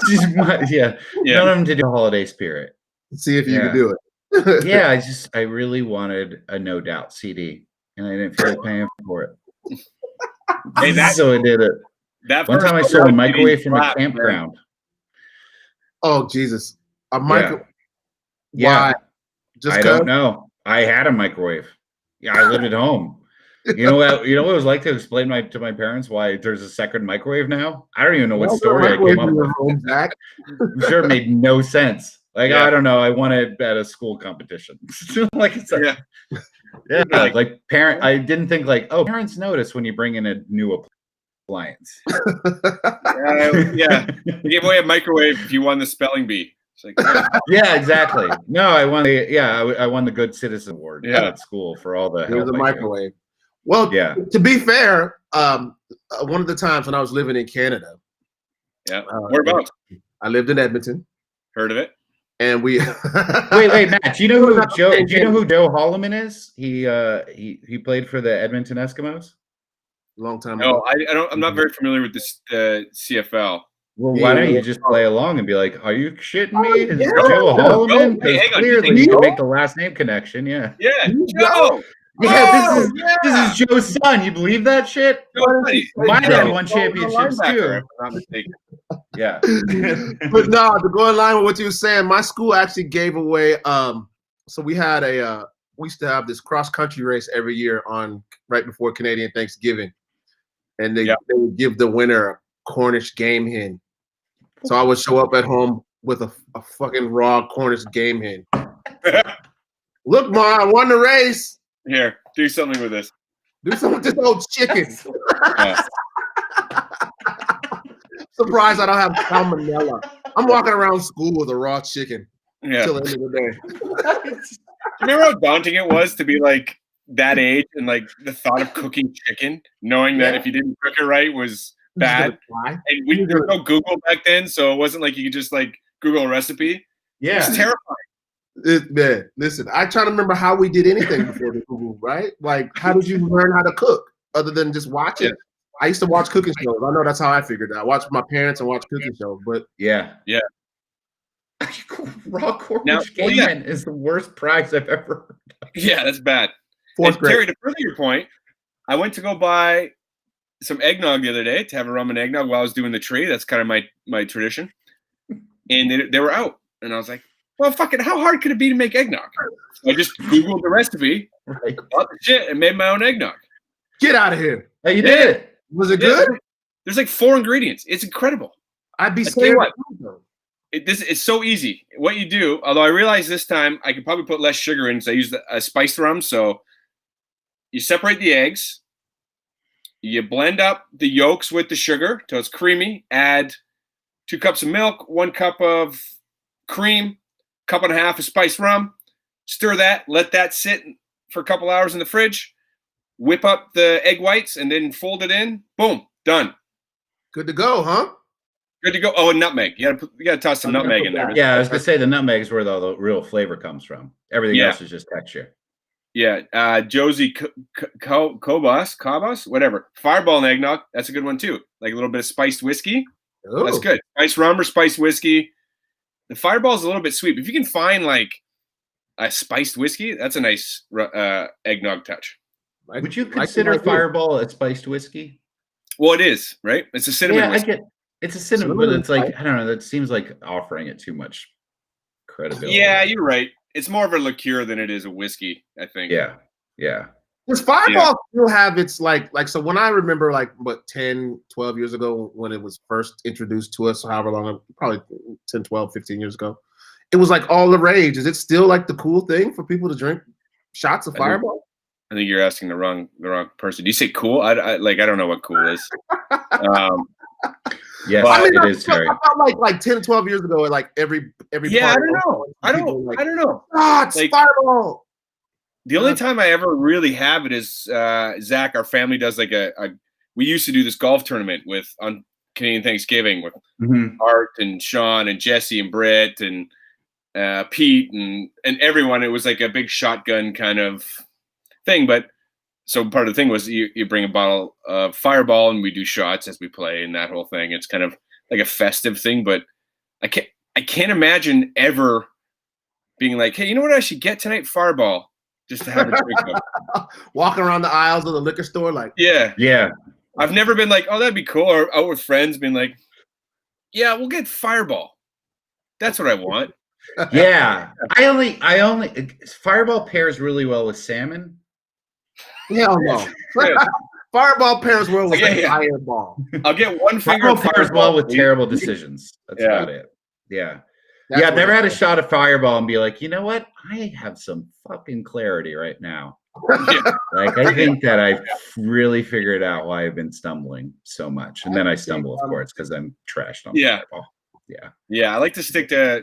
Yeah. None of them to do holiday spirit. See if you Yeah. can do it. Yeah, I really wanted a No Doubt CD, and I didn't feel like paying for it. Hey, So I did it. That One first time I one stole a was microwave from a flat, man. campground. Oh Jesus! A micro. Yeah. Why? Just I don't 'cause? know. I had a microwave. Yeah, I lived at home. You know what it was like to explain to my parents why there's a second microwave now? I don't even know what Well, story I microwave came up in your with. home, Zach. I'm sure it made no sense. Like, Yeah. I don't know. I won it at a school competition. Like it's like, Yeah. like parent. I didn't think like, oh, parents notice when you bring in a new appliance. Yeah. You gave away a microwave if you won the spelling bee. It's like, Yeah, exactly. No, I won I won the Good Citizen Award at school for all the It was help a I gave. microwave. Well, Yeah. to be fair, one of the times when I was living in Canada, yeah. Whereabouts? I lived in Edmonton, Heard of it? and we Wait, Matt. Do you know who Joe Holloman is? He played for the Edmonton Eskimos. long time No, ago. I don't. I'm not very familiar with this CFL. Well, why don't you just play along and be like, "Are you shitting me? Is yeah. Joe Holloman?" Hey, Because hang on, clearly he's you Joe? make the last name connection. Yeah. Yeah, You Joe. Yeah, Oh, this is Joe's son. You believe that shit? Joe, buddy. My Joe. dad won Joe's a championships linebacker, too. if I'm not mistaken. Yeah. But no, to go in line with what you were saying, my school actually gave away. So we had we used to have this cross country race every year on right before Canadian Thanksgiving, and they would give the winner a Cornish game hen. So I would show up at home with a fucking raw Cornish game hen. Look, Ma, I won the race. Here, do something with this. Do something with this old chicken. Yeah. Surprised I don't have salmonella. I'm walking around school with a raw chicken Yeah. till the end of the day. Remember how daunting it was to be like that age and like the thought of cooking chicken, knowing that if you didn't cook it right was bad. And we didn't know Google back then, so it wasn't like you could just like Google a recipe. Yeah. It's terrifying. Man, listen, I try to remember how we did anything before the Google, right? Like, how did you learn how to cook other than just watching? Yeah. I used to watch cooking shows. I know that's how I figured it out. I watched my parents and watch cooking shows, but Yeah. Raw Cornish game hen is the worst prize I've ever heard of. Yeah, that's bad. fourth And grade. Terry, to further your point, I went to go buy some eggnog the other day to have a rum and eggnog while I was doing the tree. That's kind of my tradition. And they were out. And I was like, well, fuck it. How hard could it be to make eggnog? So I just Googled the recipe, Right. bought the shit, and made my own eggnog. Get out of here. Hey, you did it. Was it good? There's like 4 ingredients. It's incredible. I'd be I tell you scared. what. It's so easy. What you do, although I realized this time I could probably put less sugar in, so I used a spiced rum. So you separate the eggs, you blend up the yolks with the sugar till it's creamy. Add 2 cups of milk, 1 cup of cream, 1.5 cups of spiced rum. Stir that, let that sit for a couple hours in the fridge. Whip up the egg whites and then fold it in. Boom, done. Good to go, huh? Good to go. Oh, and nutmeg. You gotta toss some nutmeg in there. Yeah, I was gonna say the nutmeg is where the real flavor comes from. Everything Yeah. else is just texture. Yeah, Josie Cobos, whatever. Fireball and eggnog, that's a good one too. Like a little bit of spiced whiskey, that's Ooh. good. Spiced rum or spiced whiskey. The Fireball is a little bit sweet. If you can find like a spiced whiskey, that's a nice eggnog touch. Would you consider Fireball a spiced whiskey? Well, it is, right? It's a cinnamon Yeah, whiskey. it's a cinnamon, but it's like I don't know. That seems like offering it too much credibility. Yeah, you're right. It's more of a liqueur than it is a whiskey, I think. Yeah. Yeah. Does Fireball still have its like so when I remember like what 10, 12 years ago when it was first introduced to us, however long, probably 10, 12, 15 years ago, it was like all the rage. Is it still like the cool thing for people to drink shots of Fireball? I think you're asking the wrong person. Do you say cool? I don't know what cool is. Yes, I mean, it is, Terry. I felt like 10, 12 years ago, like every Yeah, I don't know. I don't know. Ah, it's Like- Fireball. The only time I ever really have it is Zach. Our family does like we used to do this golf tournament on Canadian Thanksgiving with Mhm. Art and Sean and Jesse and Britt and Pete and everyone. It was like a big shotgun kind of thing. But so part of the thing was you bring a bottle of Fireball and we do shots as we play and that whole thing. It's kind of like a festive thing. But I can't imagine ever being like, hey, you know what I should get tonight? Fireball. Just to have a drink of. Walking around the aisles of the liquor store, like Yeah. Yeah. I've never been like, oh, that'd be cool. Or out with friends being like, yeah, we'll get Fireball. That's what I want. Yeah. I only Fireball pairs really well with salmon. hell no. Yeah. Fireball pairs well with Yeah. Fireball. I'll get one finger Fireball of pairs Fireball. well with terrible decisions. That's Yeah. about it. Yeah. That's I've what never it had a is. shot of Fireball and be like, you know what? I have some fucking clarity right now. Like, I think that I've really figured out why I've been stumbling so much. And then I stumble, of course, because I'm trashed on Yeah. Fireball. Yeah. Yeah, I like to stick to,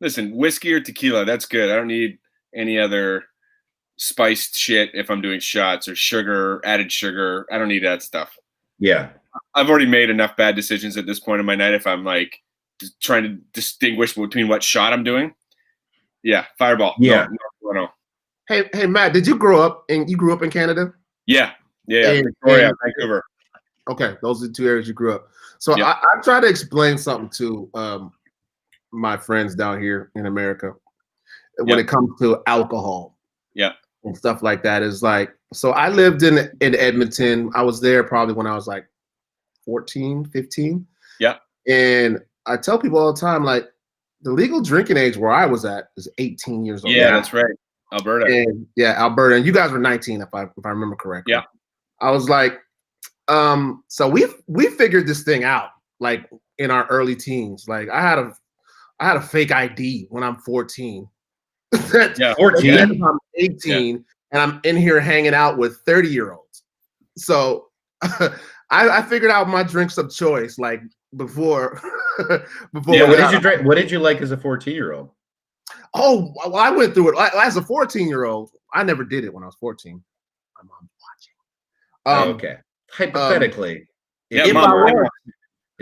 listen, whiskey or tequila. That's good. I don't need any other spiced shit if I'm doing shots or sugar, added sugar. I don't need that stuff. Yeah. I've already made enough bad decisions at this point in my night if I'm like just trying to distinguish between what shot I'm doing. Yeah, Fireball. Yeah. No. Hey Matt, did you grow up in Canada? Yeah. And- Victoria, and- Vancouver. Okay, those are the two areas you grew up. So Yep. I try to explain something to my friends down here in America when Yep. it comes to alcohol. Yeah. And stuff like that. Is like, so I lived in Edmonton. I was there probably when I was like 14, 15. Yeah. And I tell people all the time, like, the legal drinking age where I was at is 18 years old. Yeah, that's right. Alberta. And yeah, Alberta. And you guys were 19, if I remember correctly. Yeah. I was like, so we figured this thing out like in our early teens. Like I had a fake ID when I'm 14. Yeah, 14. Then I'm 18 and I'm in here hanging out with 30-year-olds. So I figured out my drinks of choice like before. Yeah, what did you drink? What did you like as a 14-year-old? Oh, well, I went through it as a 14-year-old. I never did it when I was 14. My mom watching. Okay. Hypothetically, if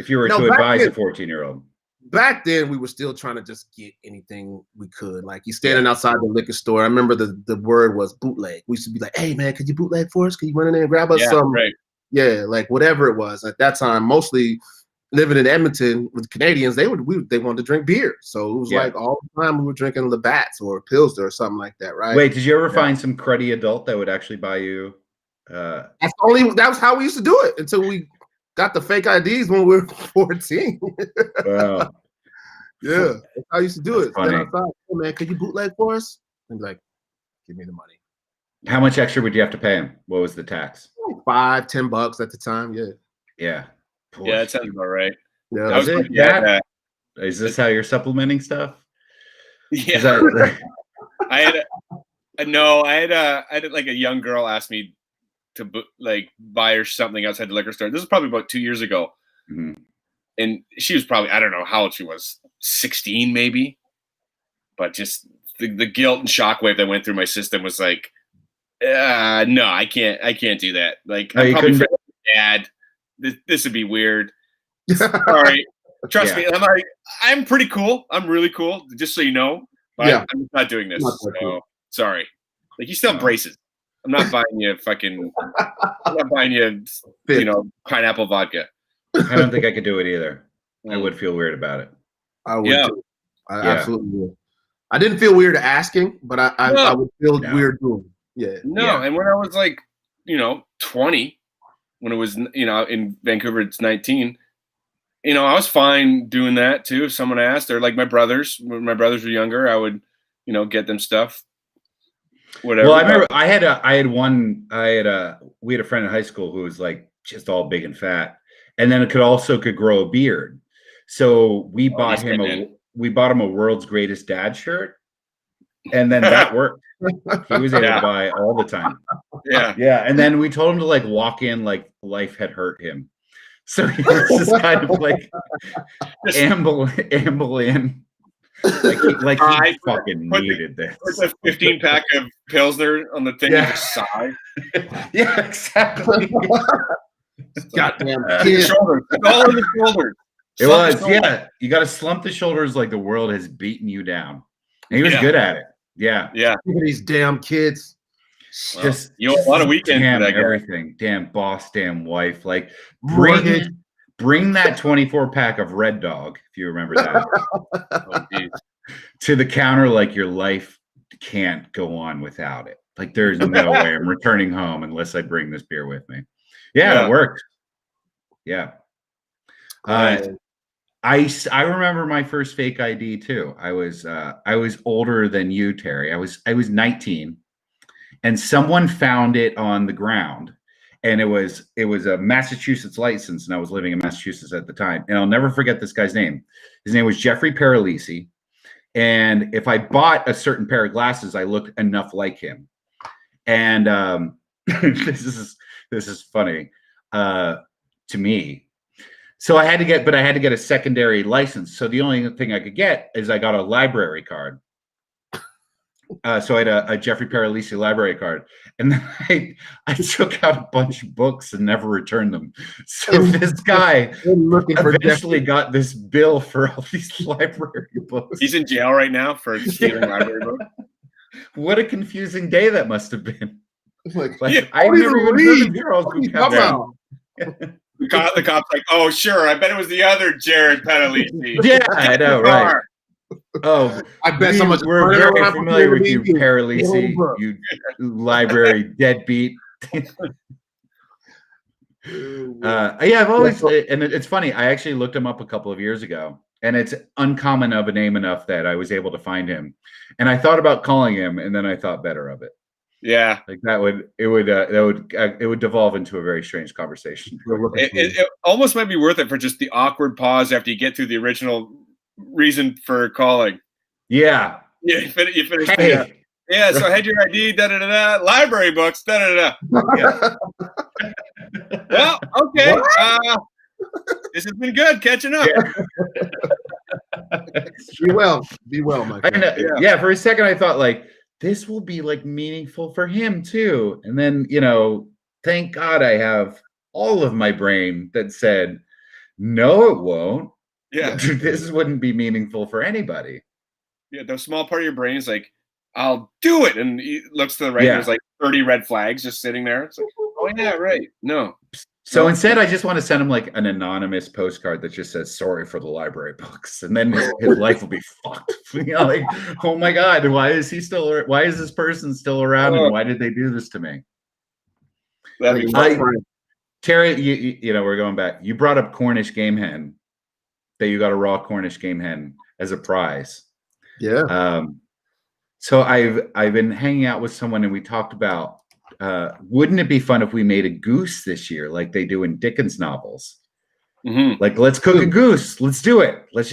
you were No, to back advise then- a 14-year-old. Back then, we were still trying to just get anything we could. Like you standing outside the liquor store. I remember the word was bootleg. We used to be like, "Hey man, could you bootleg for us? Can you run in there and grab us some?" Right. Yeah, like whatever it was at that time. Mostly living in Edmonton with Canadians, they wanted to drink beer. So it was like all the time we were drinking Labatt's or Pilsner or something like that, right? Wait, did you ever find some cruddy adult that would actually buy you? That was how we used to do it until we got the fake IDs when we were 14. Wow. Yeah, that's how I used to do it. Funny. Then I thought, hey man, could you bootleg for us? And be like, give me the money. How much extra would you have to pay him? What was the tax? $5-10 at the time. Yeah. Yeah. Yeah, that sounds about right. Yeah. Does it? Yeah. Is this how you're supplementing stuff? Yeah. I had like a young girl ask me to like buy her something outside the liquor store. This is probably about 2 years ago. Mhm. And she was probably, I don't know how old she was, 16 maybe. But just the guilt and shockwave that went through my system was like, no, I can't do that. Like, I'm probably friends with dad. This would be weird. Sorry. Trust me. I'm like, I'm pretty cool. I'm really cool, just so you know. But I'm not doing this. So, sorry. Like, you still have braces. I'm not buying you pineapple vodka. I don't think I could do it either. I would feel weird about it. I would. Yeah. I absolutely would. I didn't feel weird asking, but I would feel weird doing it. Yeah. No, and when I was like, 20, when it was, in Vancouver, it's 19, I was fine doing that too. If someone asked, or like my brothers, when my brothers were younger, I would, get them stuff. Whatever. Well, I remember we had a friend in high school who was like just all big and fat, and then could grow a beard. So we bought him a World's Greatest Dad shirt, and then that worked. He was able to buy all the time. Yeah. And then we told him to like walk in like life had hurt him. So he was just kind of like amble in. Like he fucking needed this. Put a 15-pack of Pilsner on the thing and just sigh. Yeah, exactly. Goddamn kid. All of the shoulders. It was, yeah. You got to slump the shoulders like the world has beaten you down. And he was good at it. Yeah. Yeah. Look at these damn kids. Well, just a lot of weekends. Damn everything. Damn boss, damn wife. Like bring that 24-pack of Red Dog, if you remember that. To the counter like your life can't go on without it. Like there's no way I'm returning home unless I bring this beer with me. Yeah. It worked. Yeah. I remember my first fake ID too. I was older than you, Terry. I was 19, and someone found it on the ground, and it was a Massachusetts license, and I was living in Massachusetts at the time, and I'll never forget this guy's name. His name was Jeffrey Paralisi, and if I bought a certain pair of glasses, I looked enough like him. And this is funny to me. So I had to get a secondary license. So the only thing I could get is I got a library card. So I had a Jeffrey Paralisi library card, and then I took out a bunch of books and never returned them. So this guy eventually got this bill for all these library books. He's in jail right now for stealing library books. What a confusing day that must have been. Like I never even heard of Charles Bukowski. The cop's like, oh, sure. I bet it was the other Jared Penalisi. Yeah, I know, right? Oh, I bet so much. We're very familiar with you, you. Paralisi, you library deadbeat. Yeah, I've always, and it's funny. I actually looked him up a couple of years ago, and it's uncommon of a name enough that I was able to find him. And I thought about calling him, and then I thought better of it. Yeah, like it would devolve into a very strange conversation. It almost might be worth it for just the awkward pause after you get through the original reason for calling. Yeah. Yeah, you finish. Hey. Yeah, so I had your ID, da-da-da-da, library books, da-da-da-da. Yeah. Well, okay. This has been good catching up. Yeah. Be well, my friend. Yeah, for a second I thought like this will be like meaningful for him too. And then, thank God I have all of my brain that said, no, it won't. Yeah. This wouldn't be meaningful for anybody. Yeah, the small part of your brain is like, I'll do it. And he looks to the right, there's like 30 red flags just sitting there. It's like, oh yeah, right. No. So instead, I just want to send him like an anonymous postcard that just says "sorry for the library books," and then his life will be fucked. Like, oh my God, why is this person still around, and why did they do this to me? Terry, you know, we're going back. You brought up Cornish game hen, that you got a raw Cornish game hen as a prize. Yeah. So I've been hanging out with someone, and we talked about. Wouldn't it be fun if we made a goose this year, like they do in Dickens novels? Mm-hmm. Like, let's cook a goose. Let's do it. Let's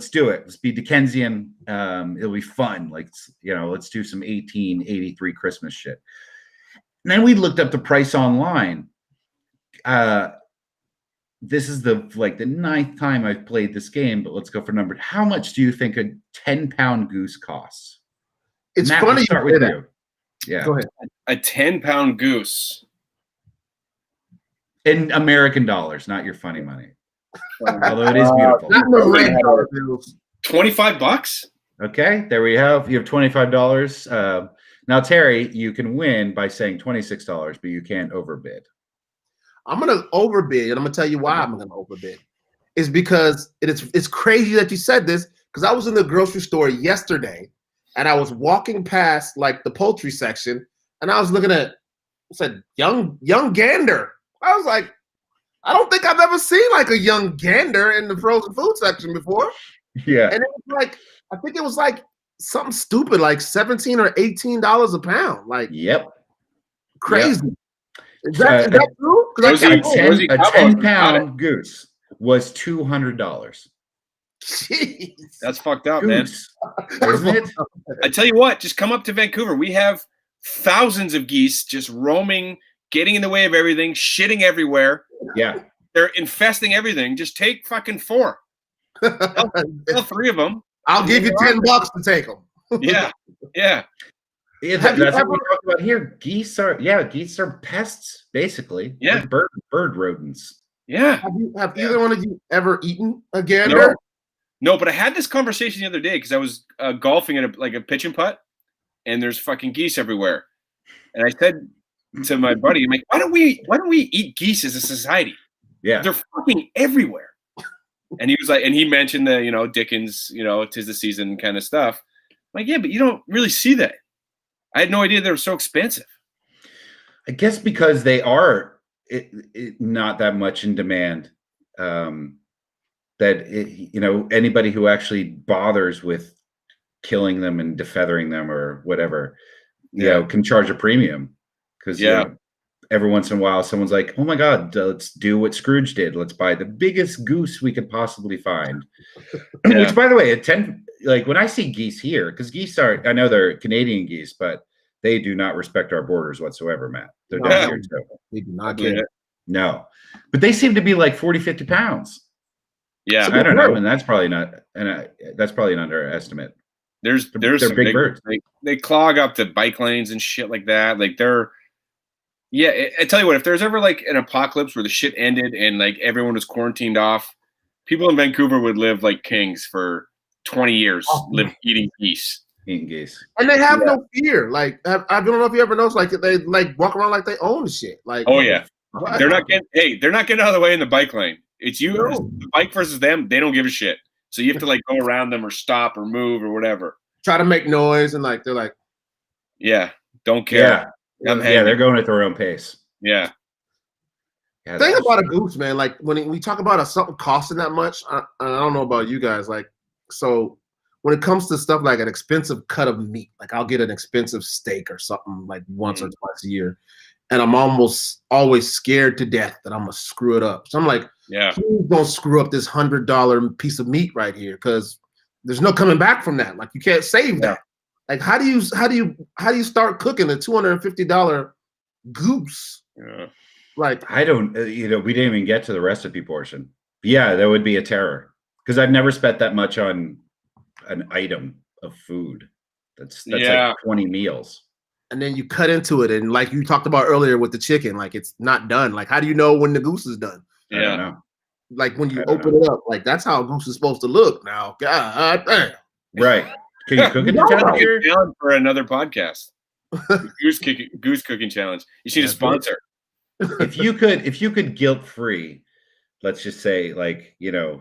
do it. Let's be Dickensian. It'll be fun. Like, let's do some 1883 Christmas shit. And then we looked up the price online. This is the 9th time I've played this game, but let's go for number. How much do you think a 10-pound goose costs? It's Matt, funny. Start with you. Yeah. Go ahead. A 10-pound goose. In American dollars, not your funny money. Although it is beautiful. Not the red dollar bills. $25? Okay, there we have. You have $25. Now, Terry, you can win by saying $26, but you can't overbid. I'm gonna overbid, and I'm gonna tell you why I'm gonna overbid. It's because it's crazy that you said this, because I was in the grocery store yesterday. And I was walking past the poultry section, and I was looking at, said young gander. I was like, I don't think I've ever seen a young gander in the frozen food section before. Yeah. And it was I think it was something stupid, $17 or $18 a pound. Yep. Crazy. Yep. Is that true? A 10-pound goose was $200. Jeez. That's fucked up, man. Isn't it? I tell you what, just come up to Vancouver. We have thousands of geese just roaming, getting in the way of everything, shitting everywhere. Yeah. They're infesting everything. Just take fucking 4. Tell 3 of them. I'll give you $10 to take them. Yeah. Yeah. That's what we talk about here. Geese are pests, basically. Yeah. Like bird rodents. Yeah. Have either one of you ever eaten a gander? No, but I had this conversation the other day because I was golfing at a pitch and putt, and there's fucking geese everywhere. And I said to my buddy, I'm like, why don't we eat geese as a society? Yeah, they're fucking everywhere. And he was like, and he mentioned the Dickens, 'tis the season kind of stuff. I'm like, yeah, but you don't really see that. I had no idea they were so expensive. I guess because they are not that much in demand. That anybody who actually bothers with killing them and defeathering them or whatever, can charge a premium, because every once in a while someone's like, oh my God, let's do what Scrooge did. Let's buy the biggest goose we could possibly find. Which, by the way, when I see geese here, because geese I know they're Canadian geese, but they do not respect our borders whatsoever, Matt. They're down here too. They do not get it. No, but they seem to be 40, 50 pounds. Yeah, I don't know, and that's probably not, that's probably an underestimate. They're big birds. They clog up the bike lanes and shit like that. I tell you what, if there's ever an apocalypse where the shit ended and everyone was quarantined off, people in Vancouver would live like kings for 20 years, eating geese. Eating geese, and they have no fear. I don't know if you ever noticed, they walk around like they own the shit. Oh yeah. They're not getting out of the way in the bike lane. It's you, No. the bike versus them. They don't give a shit. So you have to like go around them or stop or move or whatever. Try to make noise and like they're like, Yeah, don't care. Yeah, they're going at their own pace. Yeah. Yeah, thing about a goose, man, like when we talk about something costing that much, I don't know about you guys, like, so when it comes to stuff like an expensive cut of meat, like I'll get an expensive steak or something like once or twice a year, and I'm almost always scared to death that I'm gonna screw it up. So I'm like, please don't screw up this $100 piece of meat right here, because there's no coming back from that. Like you can't save that. Like how do you start cooking a $250 goose? Yeah. Like I don't, we didn't even get to the recipe portion. Yeah, that would be a terror because I've never spent that much on an item of food. That's like 20 meals. And then you cut into it, and like you talked about earlier with the chicken, like it's not done. Like how do you know when the goose is done? I don't know. Like when you open it up, like that's how a goose is supposed to look. Now, God damn. Right? Can you cook it? Challenge for another podcast. Goose cooking challenge. You see a sponsor. If you could guilt-free, let's just say, like,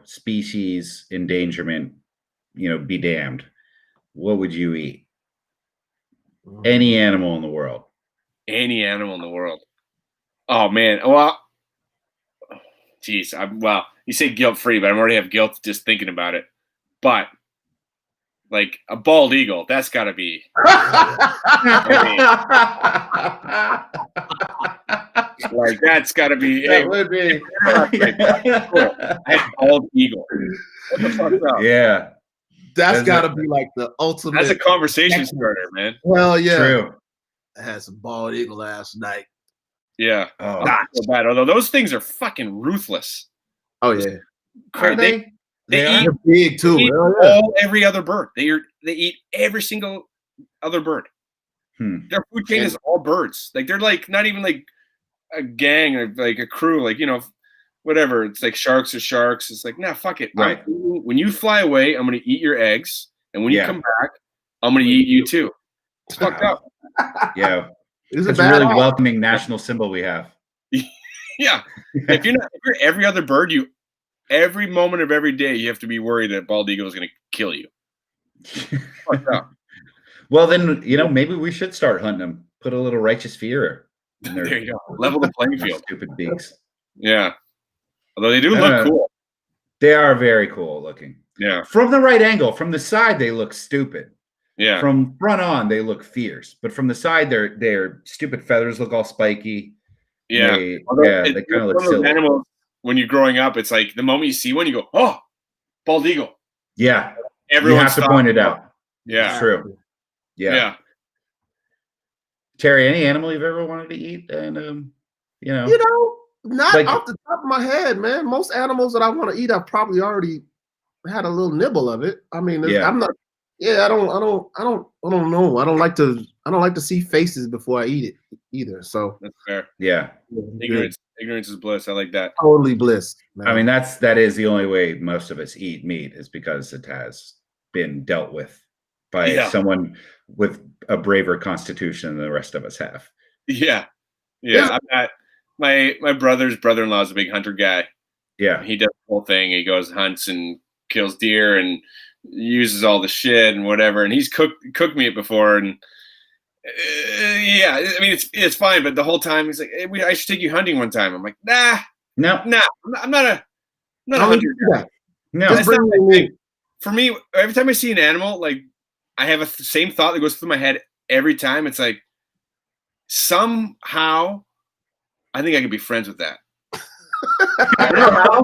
species endangerment, be damned, what would you eat? Any animal in the world. Any animal in the world. Oh man. Well, geez. Well, you say guilt-free, but I already have guilt just thinking about it. But like a bald eagle, that's got to be. Like that's got to be. That would be. Bald eagle. What the fuck up? Yeah. That's got to be like the ultimate. That's a conversation starter, man. Well, yeah. True. I had some bald eagle last night. Yeah. Oh, not so bad. Although those things are fucking ruthless. Oh yeah. They eat big too. Every other bird. They eat every single other bird. Their food chain is all birds. Like they're like not even like a gang or like a crew. Like whatever. It's like sharks are sharks. It's like nah, fuck it. Right. When you fly away, I'm gonna eat your eggs, and when you come back, I'm gonna eat you too. It's fucked up. Yeah. It's a really welcoming national symbol we have. Yeah. If you're every other bird, every moment of every day, you have to be worried that bald eagle is going to kill you. Well, then, maybe we should start hunting them. Put a little righteous fear in there. There you go. Level the playing field. Stupid beaks. Yeah. Although they do look cool. They are very cool looking. Yeah. From the right angle, from the side, they look stupid. Yeah. From front on, they look fierce. But from the side, their stupid feathers look all spiky. Yeah. They kind of look silly. Animals, when you're growing up, it's like the moment you see one, you go, "Oh, bald eagle." Yeah. Everyone you have to point it out. Yeah. It's true. Yeah. Terry, any animal you've ever wanted to eat? And not like, off the top of my head, man. Most animals that I want to eat, I've probably already had a little nibble of it. I mean, I'm not. Yeah, I don't know. I don't like to see faces before I eat it either. So that's fair. Yeah. Ignorance is bliss. I like that. Totally bliss. Man. I mean, that is the only way most of us eat meat is because it has been dealt with by someone with a braver constitution than the rest of us have. Yeah. Yeah. My brother's brother-in-law is a big hunter guy. Yeah. He does the whole thing. He goes hunts and kills deer and uses all the shit and whatever. And he's cooked me it before. And I mean, it's fine. But the whole time he's like, hey, I should take you hunting one time. I'm like, nah. I'm not a hunter guy. No. That's not my thing. For me, every time I see an animal, like I have the same thought that goes through my head every time. It's like, somehow I think I could be friends with that. I don't know how.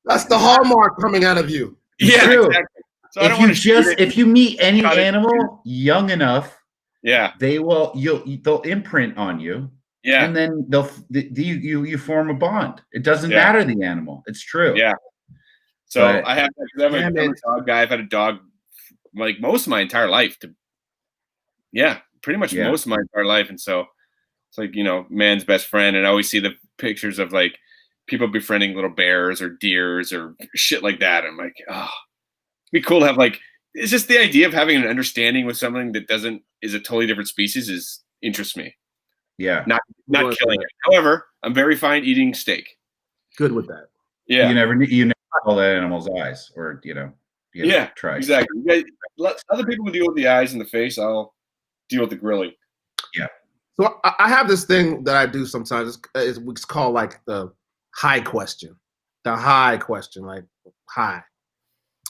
That's the hallmark coming out of you. Yeah, exactly. So if you meet any animal young enough, they'll imprint on you. Yeah, and then you form a bond. It doesn't matter the animal. It's true. Yeah. So I'm a dog guy. I've had a dog like most of my entire life. Pretty much most of my entire life, and so. It's like, man's best friend. And I always see the pictures of like people befriending little bears or deers or shit like that. I'm like, oh, it'd be cool to have it's just the idea of having an understanding with something that is a totally different species interests me. Yeah. Not Going for killing that. it. However, I'm very fine eating steak. Good with that. Yeah. You never call that animal's eyes, or Yeah. try. Exactly. You guys, let other people deal with the eyes and the face. I'll deal with the grilling. Yeah. So I have this thing that I do sometimes. It's called like the high question. The high question, like high.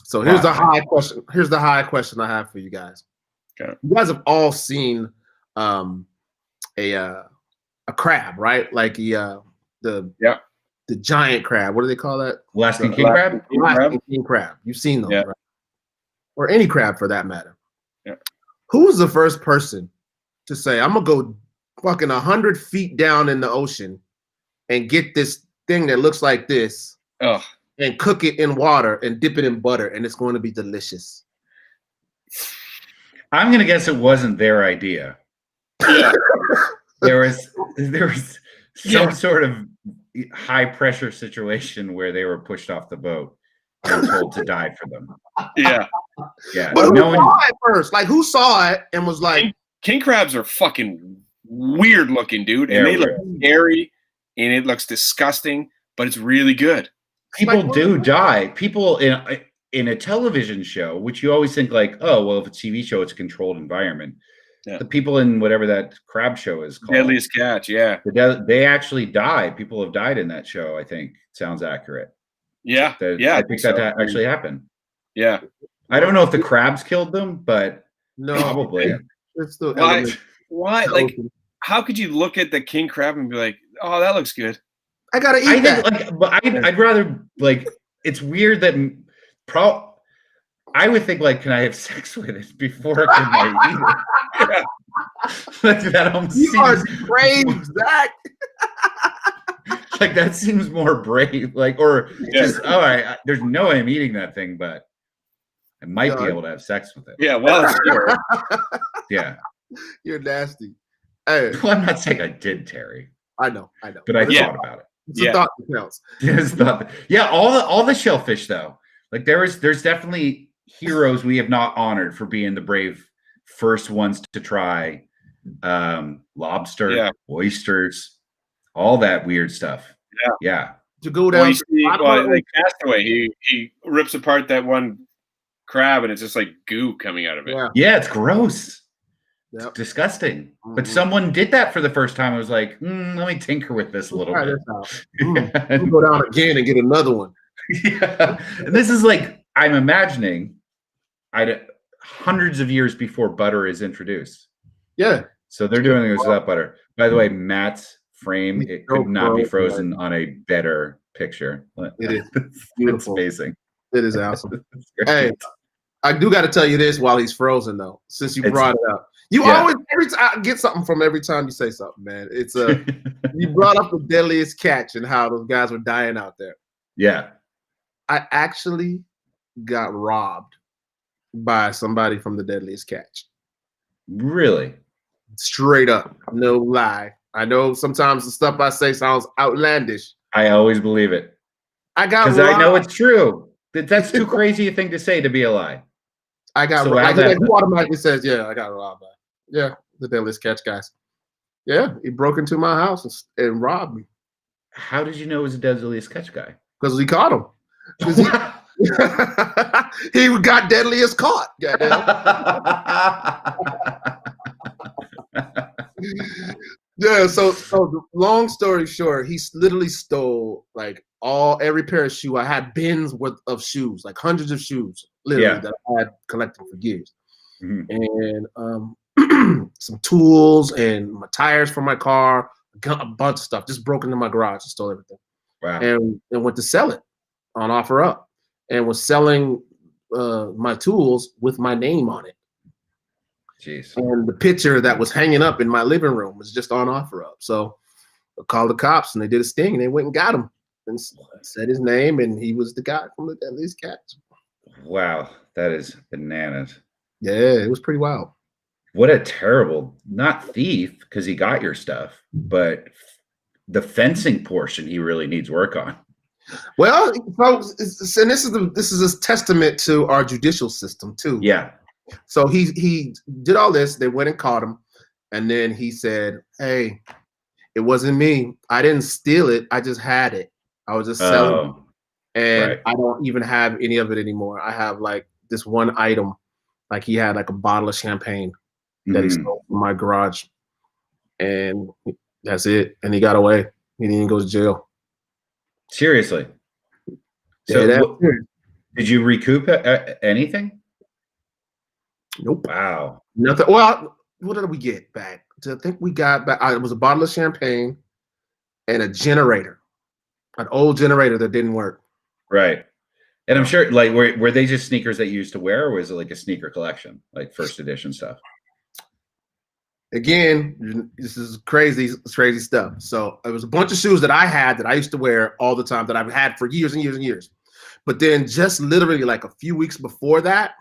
So here's the high question. Here's the high question I have for you guys. Okay. You guys have all seen a crab, right? Like the giant crab. What do they call that? Alaskan king crab? Alaskan king crab. You've seen those, Yeah. right? Or any crab for that matter. Yeah. Who was the first person to say, I'm gonna go fucking 100 feet down in the ocean and get this thing that looks like this and cook it in water and dip it in butter and it's going to be delicious? I'm gonna guess it wasn't their idea. Yeah. There was some sort of high pressure situation where they were pushed off the boat and told to die for them. Yeah. Yeah. But who saw it first? Like, who saw it and was like, king crabs are fucking weird looking, dude, and they look scary and it looks disgusting, but it's really good. People do die. People in a television show, which you always think like, oh, well, if it's a TV show, it's a controlled environment. Yeah. The people in whatever that crab show is called, Deadliest Catch, yeah. They actually die. People have died in that show. I think sounds accurate. Yeah, I think that actually happened. Yeah. I don't know if the crabs killed them, but no, probably. It's the Why? Like, how could you look at the king crab and be like, "Oh, that looks good"? I gotta eat that. But I'd rather like. It's weird that I would think like, can I have sex with it before can I eat it? Like that almost You are seems brave, Zach. like that seems more brave. Like, or just there's no way I'm eating that thing, but I might be able to have sex with it. Yeah, well, sure. Yeah. You're nasty. Hey, Well, I'm not saying I did, Terry. I know. But I thought about it. It's a thought that counts. Yeah, all the shellfish though. Like there's definitely heroes we have not honored for being the brave first ones to try lobster, oysters, all that weird stuff. Yeah. To go down like Castaway, he rips apart that one crab and it's just like goo coming out of it. Yeah, it's gross. Yep. It's disgusting. But someone did that for the first time. I was like, let me tinker with this a little bit. We'll go down again and get another one. Yeah. And this is like, I'm imagining hundreds of years before butter is introduced. Yeah. So they're doing this without butter. By the way, Matt's frame, it could not be frozen on a better picture. It is beautiful. It's amazing. It is awesome. Hey, I do got to tell you this while he's frozen though, since you brought it up. You always I get something from every time you say something, man. It's you brought up the Deadliest Catch and how those guys were dying out there. Yeah. I actually got robbed by somebody from the Deadliest Catch. Really? Straight up. No lie. I know sometimes the stuff I say sounds outlandish. I always believe it. I got because I know it's true. That's too crazy a thing to say to be a lie. I got robbed. Who automatically says, yeah, I got robbed by. Yeah, the Deadliest Catch guys. Yeah, he broke into my house and robbed me. How did you know it was a Deadliest Catch guy? Because we caught him. He got deadliest caught. Yeah, so long story short, he literally stole like every pair of shoe. I had bins worth of shoes, like hundreds of shoes, literally that I had collected for years. And some tools and my tires for my car, a bunch of stuff, just broke into my garage and stole everything. Wow. And went to sell it on OfferUp and was selling my tools with my name on it. Jeez. And the picture that was hanging up in my living room was just on OfferUp. So I called the cops and they did a sting and they went and got him and said his name, and he was the guy from the Deadliest Catch. Wow, that is bananas. Yeah, it was pretty wild. What a terrible, not thief, because he got your stuff, but the fencing portion he really needs work on. Well, folks, and this is a testament to our judicial system too. Yeah. So he did all this. They went and caught him, And then he said, "Hey, it wasn't me. I didn't steal it. I just had it. I was just selling it. And right. I don't even have any of it anymore. I have like this one item. Like he had like a bottle of champagne that he stole from my garage. And that's it. And he got away. He didn't even go to jail. Seriously. Yeah, So did you recoup anything? Nope. Wow. Nothing. Well, what did we get back? I think we got back. It was a bottle of champagne and a generator, an old generator that didn't work. Right. And I'm sure, like, were they just sneakers that you used to wear, or was it like a sneaker collection, like first edition stuff? Again, this is crazy stuff. So it was a bunch of shoes that I had that I used to wear all the time that I've had for years and years and years. But then just literally like a few weeks before that,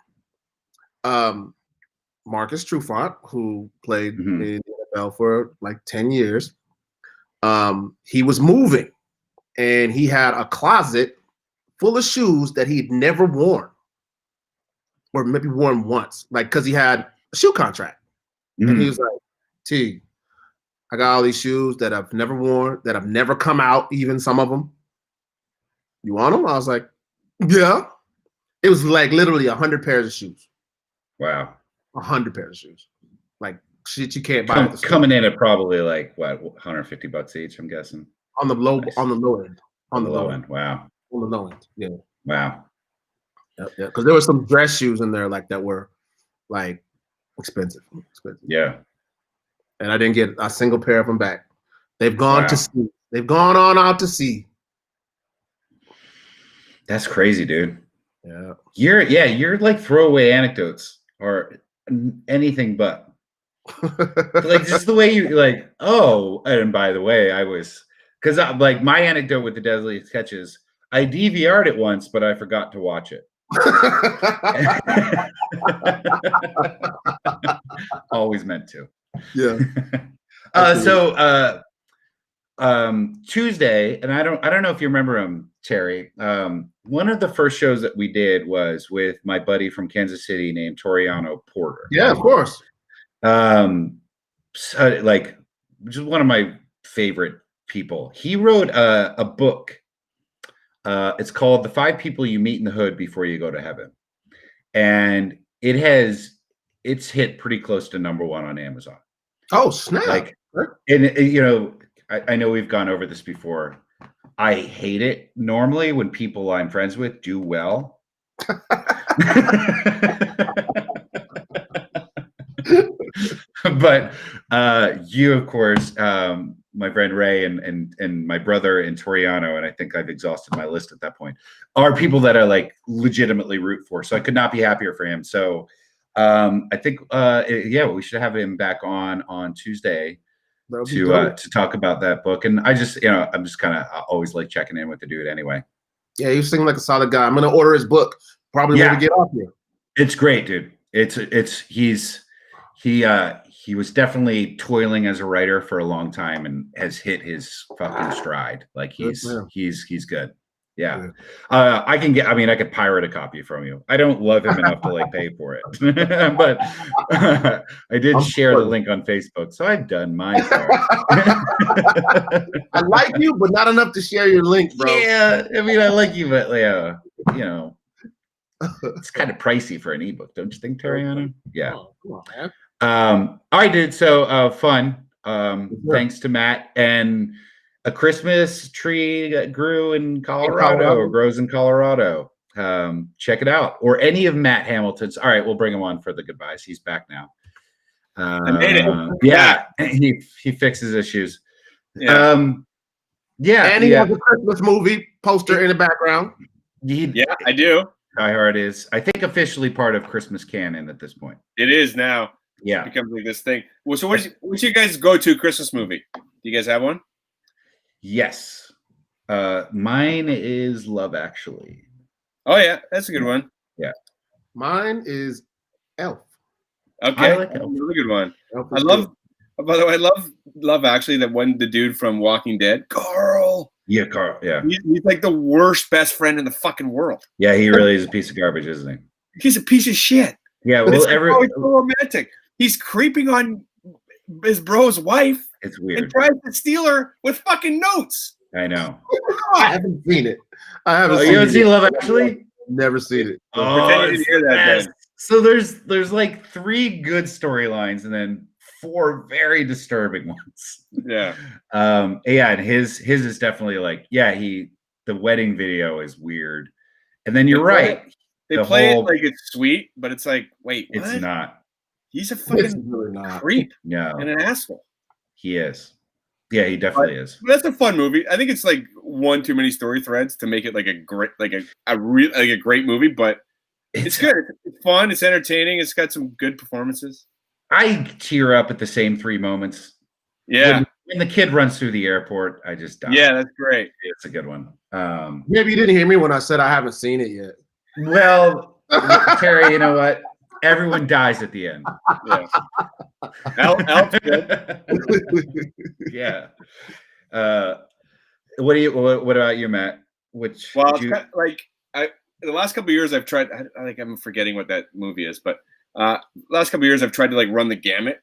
Marcus Trufant, who played in the NFL for like 10 years, he was moving and he had a closet full of shoes that he'd never worn, or maybe worn once, like because he had a shoe contract. And he was like, T, I got all these shoes that I've never worn, that have never come out, even some of them. You want them? I was like, yeah. It was like literally 100 pairs of shoes. Wow. 100 pairs of shoes. Like shit you can't buy. Coming in at probably like what, $150 each, I'm guessing. On the low Nice. on the low end. On the low end. Wow. On the low end. Yeah. Wow. Yeah. Because there were some dress shoes in there like that were like expensive. Yeah. And I didn't get a single pair of them back. They've gone to sea. They've gone on out to sea. That's crazy, dude. Yeah. You're like throwaway anecdotes or anything but. Like just the way you like, oh, and by the way, because like my anecdote with the Deadly Sketches, I DVR'd it once, but I forgot to watch it. Always meant to. Yeah. Tuesday, and I don't know if you remember him, Terry. One of the first shows that we did was with my buddy from Kansas City named Toriano Porter. Yeah, of course. So, like, just one of my favorite people. He wrote a book. It's called "The 5 People You Meet in the Hood Before You Go to Heaven," and it's hit pretty close to #1 on Amazon. Oh snap! Like, and you know, I know we've gone over this before. I hate it normally when people I'm friends with do well. But you, of course, my friend Ray and my brother and Toriano, and I think I've exhausted my list at that point, are people that I like legitimately root for. So I could not be happier for him. So I think we should have him back on Tuesday to talk about that book. And I just, I'm just kind of always like checking in with the dude anyway. Yeah, you seem like a solid guy. I'm gonna order his book probably when we get off here. It's great, dude. He was definitely toiling as a writer for a long time and has hit his fucking stride. Like he's good. Yeah. I could pirate a copy from you. I don't love him enough to like pay for it, but I did share the link on Facebook, so I've done my part. I like you, but not enough to share your link, bro. Yeah, I mean, I like you, but it's kind of pricey for an ebook, don't you think, Toriano? Yeah. Oh, come on, man. All right, dude. So fun. Thanks to Matt. And a Christmas tree that grew in Colorado or grows in Colorado. Check it out. Or any of Matt Hamilton's. All right, we'll bring him on for the goodbyes. He's back now. I made it. Yeah, he fixes issues. Yeah. And he has a Christmas movie poster in the background. Yeah, I do. Die Hard is, I think, officially part of Christmas canon at this point. It is now. Yeah. It becomes like this thing. Well, so what's your guys' go-to Christmas movie? Do you guys have one? Yes. Mine is Love Actually. Oh, yeah. That's a good one. Yeah. Mine is Elf. Okay. I like Elf. Really good one. By the way, I love Actually, the dude from Walking Dead. Carl. Yeah, Carl. Yeah. He's like the worst best friend in the fucking world. Yeah, he really is a piece of garbage, isn't he? He's a piece of shit. Yeah, But well, it's so romantic. He's creeping on his bro's wife It's and weird. tries to steal her with fucking notes. I know. I haven't seen it. I haven't Oh, seen you haven't it. seen Love Actually? Never seen it. Oh, you didn't it's hear the that, best. Ben. So there's like 3 good storylines and then 4 very disturbing ones. Yeah. Yeah, and his is definitely like, yeah, the wedding video is weird. And then you're right. They The play whole- it like it's sweet, but it's like, wait, what? It's not. He's a It's fucking really not. creep No, and an asshole. he is. Yeah, he definitely is. But that's a fun movie. I think it's like one too many story threads to make it like a great, like a great movie. But it's good. It's fun. It's entertaining. It's got some good performances. I tear up at the same 3 moments. Yeah, When the kid runs through the airport, I just die. yeah, that's great. It's a good one. Maybe you didn't hear me when I said I haven't seen it yet. Well, Terry, you know what? Everyone dies at the end. Yeah, Elf's good. Yeah. What about you, Matt? Which Well, did you, it's kind of like the last couple of years I've tried. I'm forgetting what that movie is, but last couple of years I've tried to like run the gamut,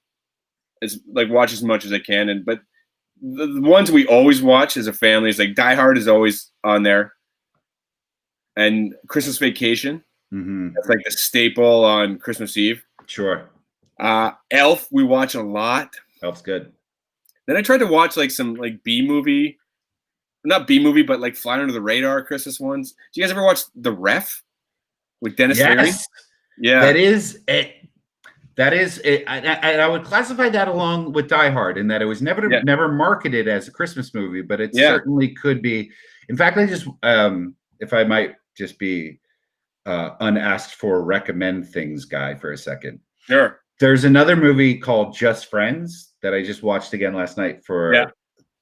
as like watch as much as I can. But the ones we always watch as a family is like Die Hard is always on there, and Christmas Vacation. Mhm. That's like the staple on Christmas Eve. Sure. Elf we watch a lot. Elf's good. Then I tried to watch like some like B movie, not B movie, but like fly under the radar Christmas ones. Do you guys ever watch The Ref with Dennis Leary? Yes. Yeah, That is it. That is it. I would classify that along with Die Hard in that it was never marketed as a Christmas movie, but it certainly could be. In fact, I just if I might just be unasked for recommend things guy for a second. Sure. There's another movie called Just Friends that I just watched again last night for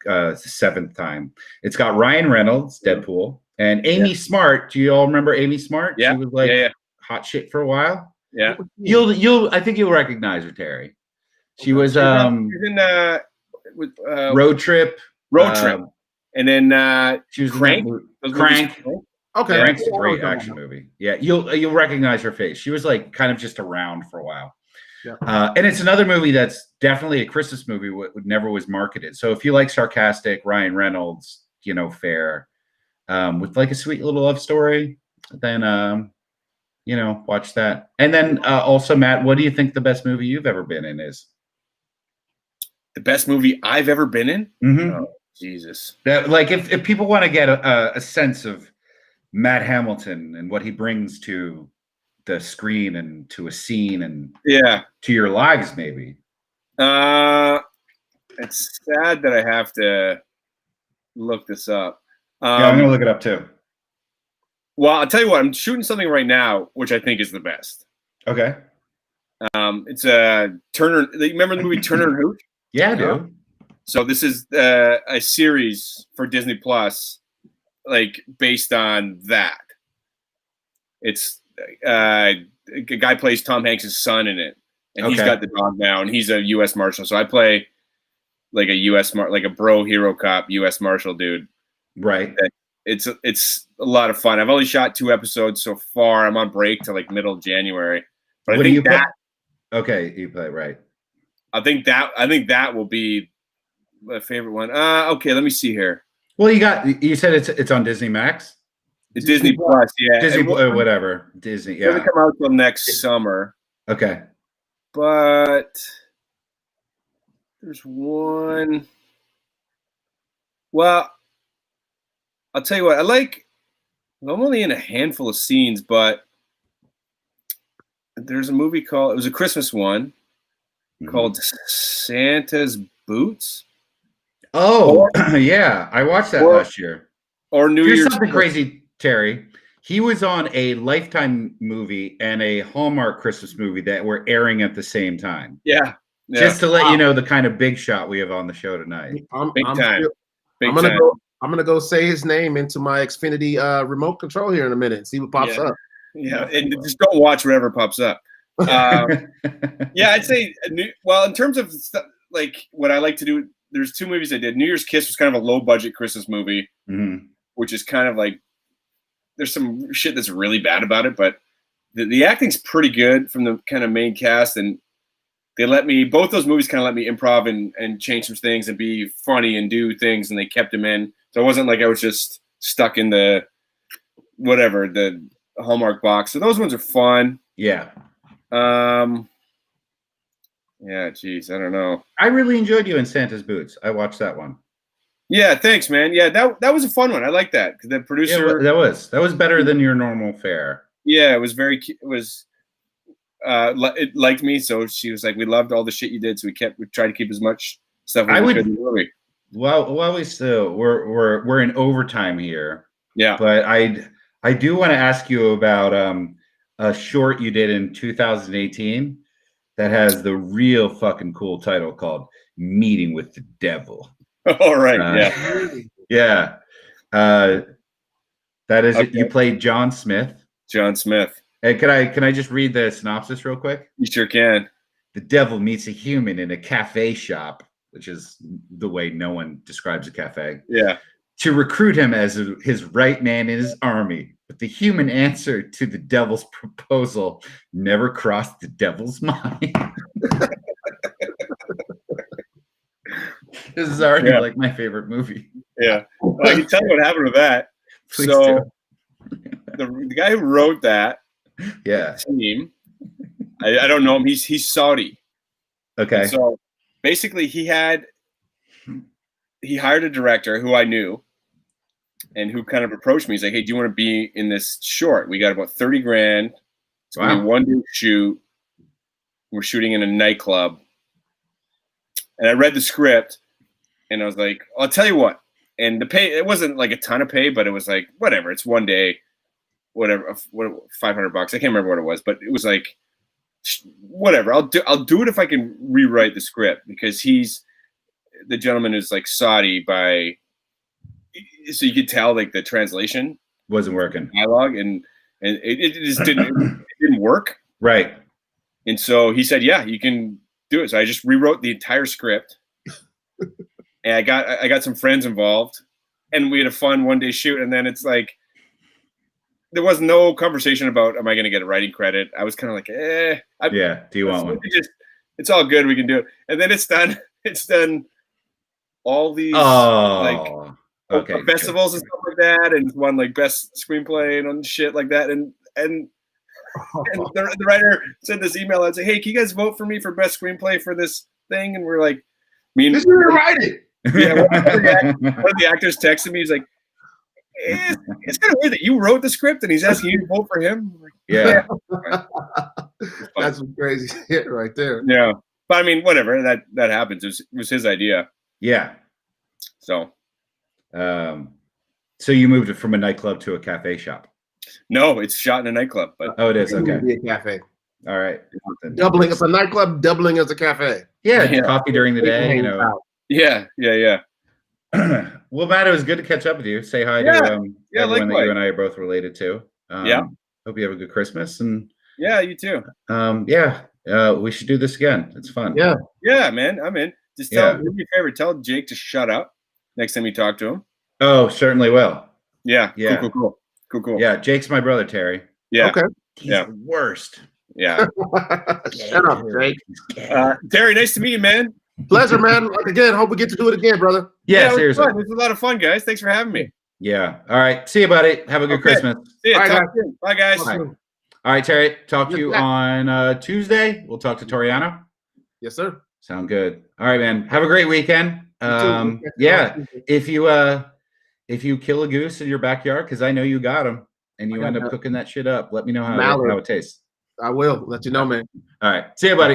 the 7th time. It's got Ryan Reynolds, Deadpool, and Amy Smart. Do you all remember Amy Smart? Yeah. She was like hot shit for a while. Yeah. I think you'll recognize her, Terry. She was She's in with Road Trip. And then She was Crank. in that Crank. Okay. Crank's a great action movie. Yeah, you'll recognize her face. She was like kind of just around for a while. Yeah. And it's another movie that's definitely a Christmas movie. Never was marketed. So if you like sarcastic Ryan Reynolds, fare with like a sweet little love story, then watch that. And then also, Matt, what do you think the best movie you've ever been in is? The best movie I've ever been in? Mm-hmm. Oh, Jesus. That, like if people want to get a sense of Matt Hamilton and what he brings to the screen and to a scene and to your lives, maybe. It's sad that I have to look this up. I'm gonna look it up too. Well, I'll tell you what, I'm shooting something right now, which I think is the best. Okay. It's a Turner. You remember the movie Turner and Hooch? Yeah, I do. So this is a series for Disney Plus, like based on that. It's a guy plays Tom Hanks' son in it, and he's got the dog now, and he's a U.S. Marshal. So I play like a U.S. like a bro hero cop U.S. Marshal dude. Right. It's a lot of fun. I've only shot 2 episodes so far. I'm on break till like middle of January. But What I think that. Okay, you play right. I think that will be my favorite one. Okay, let me see here. Well, you said it's on Disney Max. It's Disney Plus, yeah. Disney, whatever. Disney, It's gonna come out till next summer. Okay. But there's one. Well, I'll tell you what. I'm only in a handful of scenes, but there's a movie it was a Christmas one called Santa's Boots. Oh, yeah. I watched that last year. Or New Here's Year's. something crazy, Terry. He was on a Lifetime movie and a Hallmark Christmas movie that were airing at the same time. Yeah. Just to let you know the kind of big shot we have on the show tonight. Big time. I'm gonna go say his name into my Xfinity remote control here in a minute and see what pops up. Yeah, and just don't watch whatever pops up. Yeah, I'd say. Well, in terms of like what I like to do, there's 2 movies I did. New Year's Kiss was kind of a low budget Christmas movie, which is kind of like there's some shit that's really bad about it, but the acting's pretty good from the kind of main cast, and they let me, both those movies kind of let me improv and change some things and be funny and do things, and they kept them in. So it wasn't like I was just stuck in the Hallmark box. So those ones are fun. Yeah. Yeah, geez, I don't know. I really enjoyed you in Santa's Boots. I watched that one. Yeah, thanks, man. Yeah, that was a fun one. I like that because the producer. Yeah, that was better than your normal fare. Yeah, it was it liked me, so she was like, "We loved all the shit you did, so we tried to keep as much stuff as we could in the movie." Well, we still we're in overtime here. Yeah, but I do want to ask you about a short you did in 2018 that has the real fucking cool title called "Meeting with the Devil." All right. Yeah. That is okay. You played John Smith. John Smith. And can I just read the synopsis real quick? You sure can. The devil meets a human in a cafe shop, which is the way no one describes a cafe. Yeah. To recruit him as his right man in his army. But the human answer to the devil's proposal never crossed the devil's mind. This is already like my favorite movie. Yeah. Well, I can tell you what happened with that. Please so the guy who wrote that team, I don't know him. He's Saudi. Okay. And so basically he hired a director who I knew and who kind of approached me. He's like, "Hey, do you want to be in this short? We got about 30 grand. It's going to be one day shoot. We're shooting in a nightclub." And I read the script and I was like, "I'll tell you what." And the pay, it wasn't like a ton of pay, but it was like, whatever. It's one day, whatever, $500. I can't remember what it was, but it was like, whatever. I'll do it if I can rewrite the script, because the gentleman is like Saudi so you could tell like the translation wasn't working, dialogue, and it just didn't work. Right. And so he said, "Yeah, you can do it." So I just rewrote the entire script. And I got some friends involved, and we had a fun one-day shoot. And then it's like, there was no conversation about, am I going to get a writing credit? I was kind of like, do you want one? It's all good. We can do it. And then it's done. It's done all these festivals and stuff like that, and won like best screenplay and shit like that. And the writer sent this email and said, "Hey, can you guys vote for me for best screenplay for this thing?" And we're like, "This is writing." Yeah, one of the actors texted me. He's like, it's kind of weird that you wrote the script and he's asking you to vote for him. Like, yeah. That's some crazy shit right there. Yeah. But I mean, whatever. That happens. It was his idea. Yeah. So you moved it from a nightclub to a cafe shop? No, it's shot in a nightclub. But it is. Okay. Be a cafe. All right. Doubling as a nightclub, doubling as a cafe. Yeah. Coffee during the day, you know. Yeah. Well, Matt, it was good to catch up with you. Say hi to everyone that you and I are both related to. Hope you have a good Christmas. And yeah, you too. We should do this again. It's fun. Yeah, man. I'm in. Just do me a favor. Tell Jake to shut up next time you talk to him. Oh, certainly will. Yeah. Cool. Yeah, Jake's my brother, Terry. Yeah. Okay. He's the worst. Yeah. Shut up, Jake. Terry, nice to meet you, man. Pleasure, man. Again, hope we get to do it again, brother. Yeah, seriously. It was a lot of fun, guys. Thanks for having me. Yeah. All right. See you, buddy. Have a good Christmas. See you. Bye, guys. Bye, guys. Bye. All right, Terry. Talk to you on Tuesday. We'll talk to Toriano. Yes, sir. Sound good. All right, man. Have a great weekend. If you kill a goose in your backyard, because I know you got them, and you end up cooking that shit up, let me know how it tastes. I will let you know, man. All right. See you, buddy.